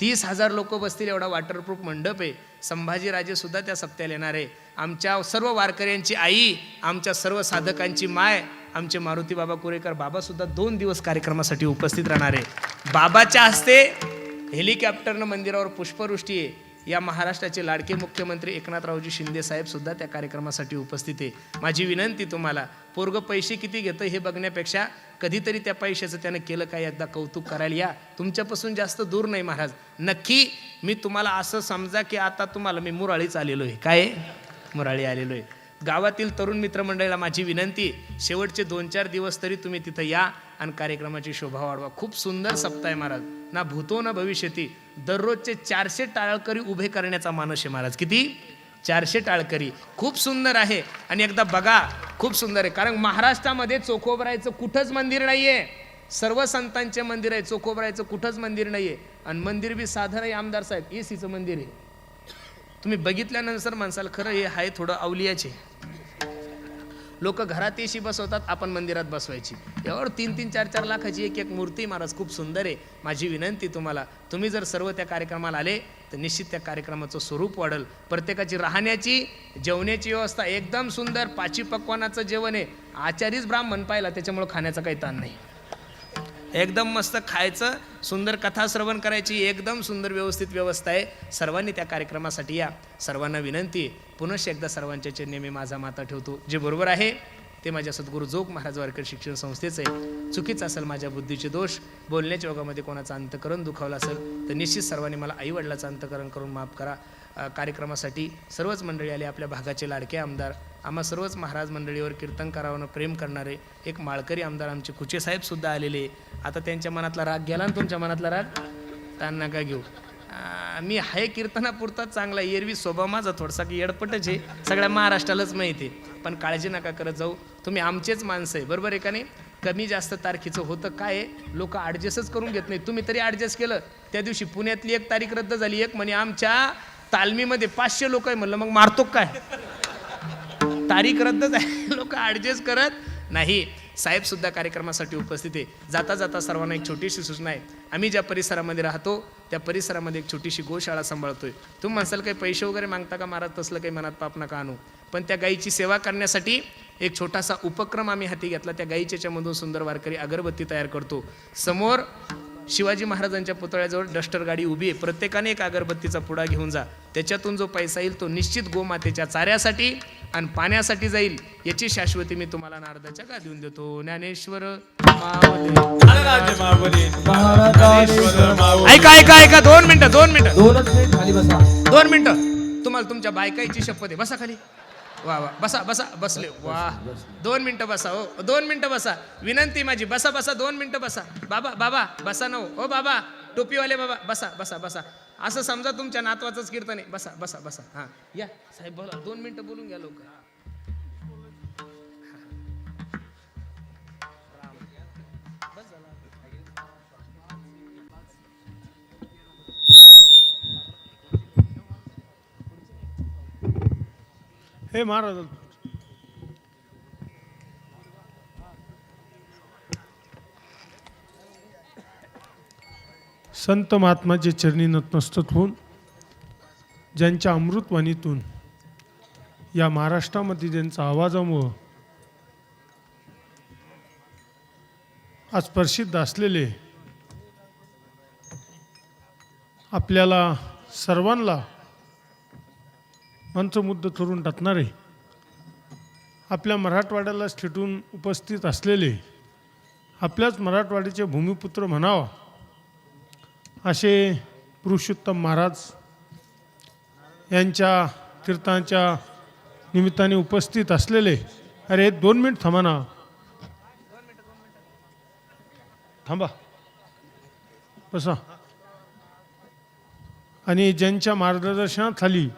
S2: 30,000 लोक बसतील एवढा वॉटरप्रूफ मंडप आहे. संभाजीराजे सुद्धा त्या सप्त्याला येणार आहे. आमच्या सर्व वारकऱ्यांची आई, आमच्या सर्व साधकांची माय, आमचे मारुती बाबा कुरेकर बाबा सुद्धा 2 दिवस कार्यक्रमासाठी उपस्थित राहणार आहे. बाबाच्या हस्ते हेलिकॉप्टरनं मंदिरावर पुष्पवृष्टी आहे. या महाराष्ट्राचे लाडके मुख्यमंत्री एकनाथरावजी शिंदे साहेब सुद्धा त्या कार्यक्रमासाठी उपस्थित आहे. माझी विनंती तुम्हाला, पोरग पैसे किती घेतं हे बघण्यापेक्षा कधीतरी त्या पैशाचं त्यानं केलं काय एकदा कौतुक करायला या. तुमच्यापासून जास्त दूर नाही महाराज. नक्की मी तुम्हाला असं समजा की आता तुम्हाला मी मुराळीच आलेलो आहे. काय मुराळी आलेलो आहे. गावातील तरुण मित्रमंडळीला माझी विनंती, शेवटचे 2-4 दिवस तरी तुम्ही तिथं या आणि कार्यक्रमाची शोभा वाढवा. खूप सुंदर सप्ताह आहे महाराज. ना भूतो ना भविष्यती. दररोजचे 400 टाळकरी उभे करण्याचा मानस आहे महाराज. किती? 400 टाळकरी. खूप सुंदर आहे. आणि एकदा बघा, खूप सुंदर आहे. कारण महाराष्ट्रामध्ये चोखोबरायचं कुठंच मंदिर नाही आहे. सर्व संतांचे मंदिर आहे. चोखोबरायचं कुठंच मंदिर नाही आहे. आणि मंदिर बी साधं आहे आमदार साहेब, एसीचं मंदिर आहे. तुम्ही बघितल्यानंतर म्हणसाल खरं हे आहे थोडं अवलियाचे. लोक घरात एसी बसवतात, आपण मंदिरात बसवायची. यावर 3-3, 4-4 लाखाची एक मूर्ती महाराज. खूप सुंदर आहे. माझी विनंती तुम्हाला, तुम्ही जर सर्व त्या कार्यक्रमाला आले तर निश्चित त्या कार्यक्रमाचं स्वरूप वाढेल. प्रत्येकाची राहण्याची, जेवण्याची व्यवस्था एकदम सुंदर. 5 पक्वानाचं जेवण आहे. आचारीच ब्राह्मण पाहिला, त्याच्यामुळे खाण्याचा काही ताण नाही. एकदम मस्त खायचं, सुंदर कथा श्रवण करायची, एकदम सुंदर व्यवस्थित व्यवस्था आहे. सर्वांनी त्या कार्यक्रमासाठी या. सर्वांना विनंती आहे, पुनश्च एकदा सर्वांच्या चरणी मी माझा माता ठेवतो. जे बरोबर आहे ते माझ्या सद्गुरू जोग महाराज वारकरी शिक्षण संस्थेचं आहे. चुकीचं असेल, माझ्या बुद्धीचे दोष, बोलण्याच्या योगामध्ये कोणाचं अंतकरण दुखावलं असेल तर निश्चित सर्वांनी मला आईवडिलाचं अंतकरण करून माफ करा. कार्यक्रमासाठी सर्वच मंडळी आले. आपल्या भागाचे लाडके आमदार, आम्हा सर्वच महाराज मंडळीवर कीर्तनकारावर प्रेम करणारे एक माळकरी आमदार आमचे कुचे साहेबसुद्धा आलेले. आता त्यांच्या मनातला राग गेला ना, तुमच्या मनातला राग ताण नका घेऊ. मी आहे कीर्तनापुरताच चांगला. एरवी स्वभाव माझा थोडासा की येडपटच आहे, सगळ्या महाराष्ट्रालाच माहिती आहे. पण काळजी नका करत जाऊ, तुम्ही आमचेच माणसं आहे. बरोबर आहे का नाही? कमी जास्त तारखेचं होतं काय आहे, लोक ॲडजस्टच करून घेत नाही. तुम्ही तरी ॲडजस्ट केलं. त्या दिवशी पुण्यातली एक तारीख रद्द झाली. एक म्हणे आमच्या तालमीमध्ये 500 लोक आहे. म्हणलं मग मारतो काय? तारीख रद्दच आहे. लोक ॲडजस्ट करत नाही. साहेब सुद्धा कार्यक्रमासाठी उपस्थित आहे. जाता जाता सर्वांना एक छोटीशी सूचना आहे. आम्ही ज्या परिसरामध्ये राहतो त्या परिसरामध्ये एक छोटीशी गोशाळा सांभाळतोय. तुम्ही म्हणसाल काही पैसे वगैरे मागता का महाराज? तसलं काही मनात पाप नका आणू. पण त्या गायीची सेवा करण्यासाठी एक छोटासा उपक्रम आम्ही हाती घेतला. त्या गायीच्या मधून सुंदर वारकरी अगरबत्ती तयार करतो. समोर शिवाजी महाराजांच्या पुतळ्याजवळ डस्टर गाडी उभी आहे. प्रत्येकाने एक अगरबत्तीचा पुडा घेऊन जा. त्याच्यातून जो पैसा येईल तो निश्चित गोमातेच्या चाऱ्यासाठी आणि पाण्यासाठी जाईल. याची शाश्वती मी तुम्हाला नारदाच्या का देऊन देतो. ज्ञानेश्वर ऐका 2 मिनिटं 2 मिनिटं. तुम्हाला तुमच्या बायकाईची शपथ आहे. बसा खाली. वा वा, बसा बसा. बसले. वा 2 मिनिटं बसा. हो 2 मिनिटं बसा. विनंती माझी, बसा बसा. 2 मिनिटं बसा. बाबा बसा. नो ओ बाबा, टोपीवाले बाबा, बसा बसा. असं समजा तुमच्या नातवाचंच कीर्तन आहे. बसा. हां या साहेब, बोला. 2 मिनिटं बोलून घ्या लवकर.
S4: हे महाराज, संत महात्माचे चरणी नतमस्तक होऊन ज्यांच्या अमृतवाणीतून या महाराष्ट्रामध्ये ज्यांचा आवाजामुळं आज प्रसिद्ध असलेले, आपल्याला सर्वांना मंत्रमुग्ध करून टाकणारे, आपल्या मराठवाड्यालाच खेटून उपस्थित असलेले, आपल्याच मराठवाड्याचे भूमिपुत्र म्हणावा असे पुरुषोत्तम महाराज यांच्या कीर्तनाच्या निमित्ताने उपस्थित असलेले, अरे 2 मिनिट थांबा ना, थांबा बसा. आणि ज्यांच्या मार्गदर्शनाखाली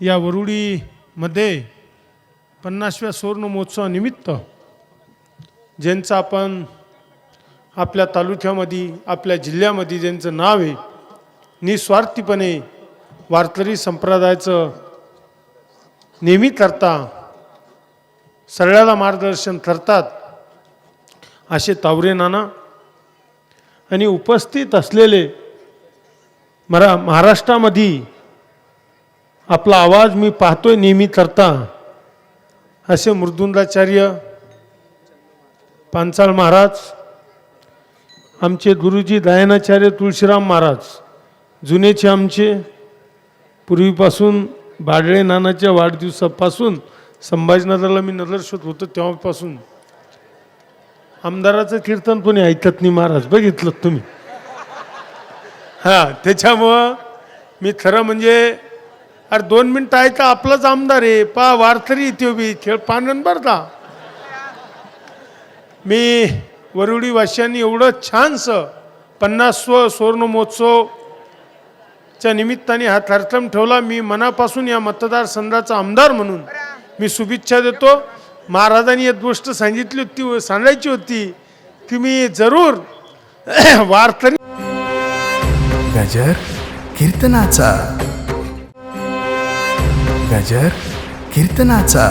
S4: या वरुडीमध्ये 50व्या सुवर्ण महोत्सवानिमित्त ज्यांचं आपण आपल्या तालुक्यामध्ये, आपल्या जिल्ह्यामध्ये ज्यांचं नाव आहे, निस्वार्थीपणे वारकरी संप्रदायाचं नेहमी करता सगळ्याला मार्गदर्शन करतात असे तावरे नाना आणि उपस्थित असलेले महाराष्ट्रामध्ये आपला आवाज मी पाहतोय नेहमी करता असे मृदुंगाचार्य पांचाळ महाराज, आमचे गुरुजी दयानाचार्य तुळशीराम महाराज, जुनेचे आमचे, पूर्वीपासून बाडळे नानाच्या वाढदिवसापासून संभाजीनगरला मी नगरशोध होतो तेव्हापासून आमदाराचं कीर्तन कोणी ऐकत नाही महाराज, बघितलं तुम्ही. हां, त्याच्यामुळं मी खरं म्हणजे अरे 2 मिनिटं आहे तर आपलाच आमदार आहे पा वारकरी इथे बी खेळ पानन भरता. मी वरुडी वासियांनी एवढं छानसं 50वा सुवर्ण महोत्सवच्या निमित्ताने हा कार्यक्रम ठेवला. मी मनापासून या मतदारसंघाचा आमदार म्हणून मी शुभेच्छा देतो. महाराजांनी एक गोष्ट सांगितली होती, सांगायची होती की मी जरूर वारकरी
S5: गजर कीर्तनाचा, गजर कीर्तनाचा.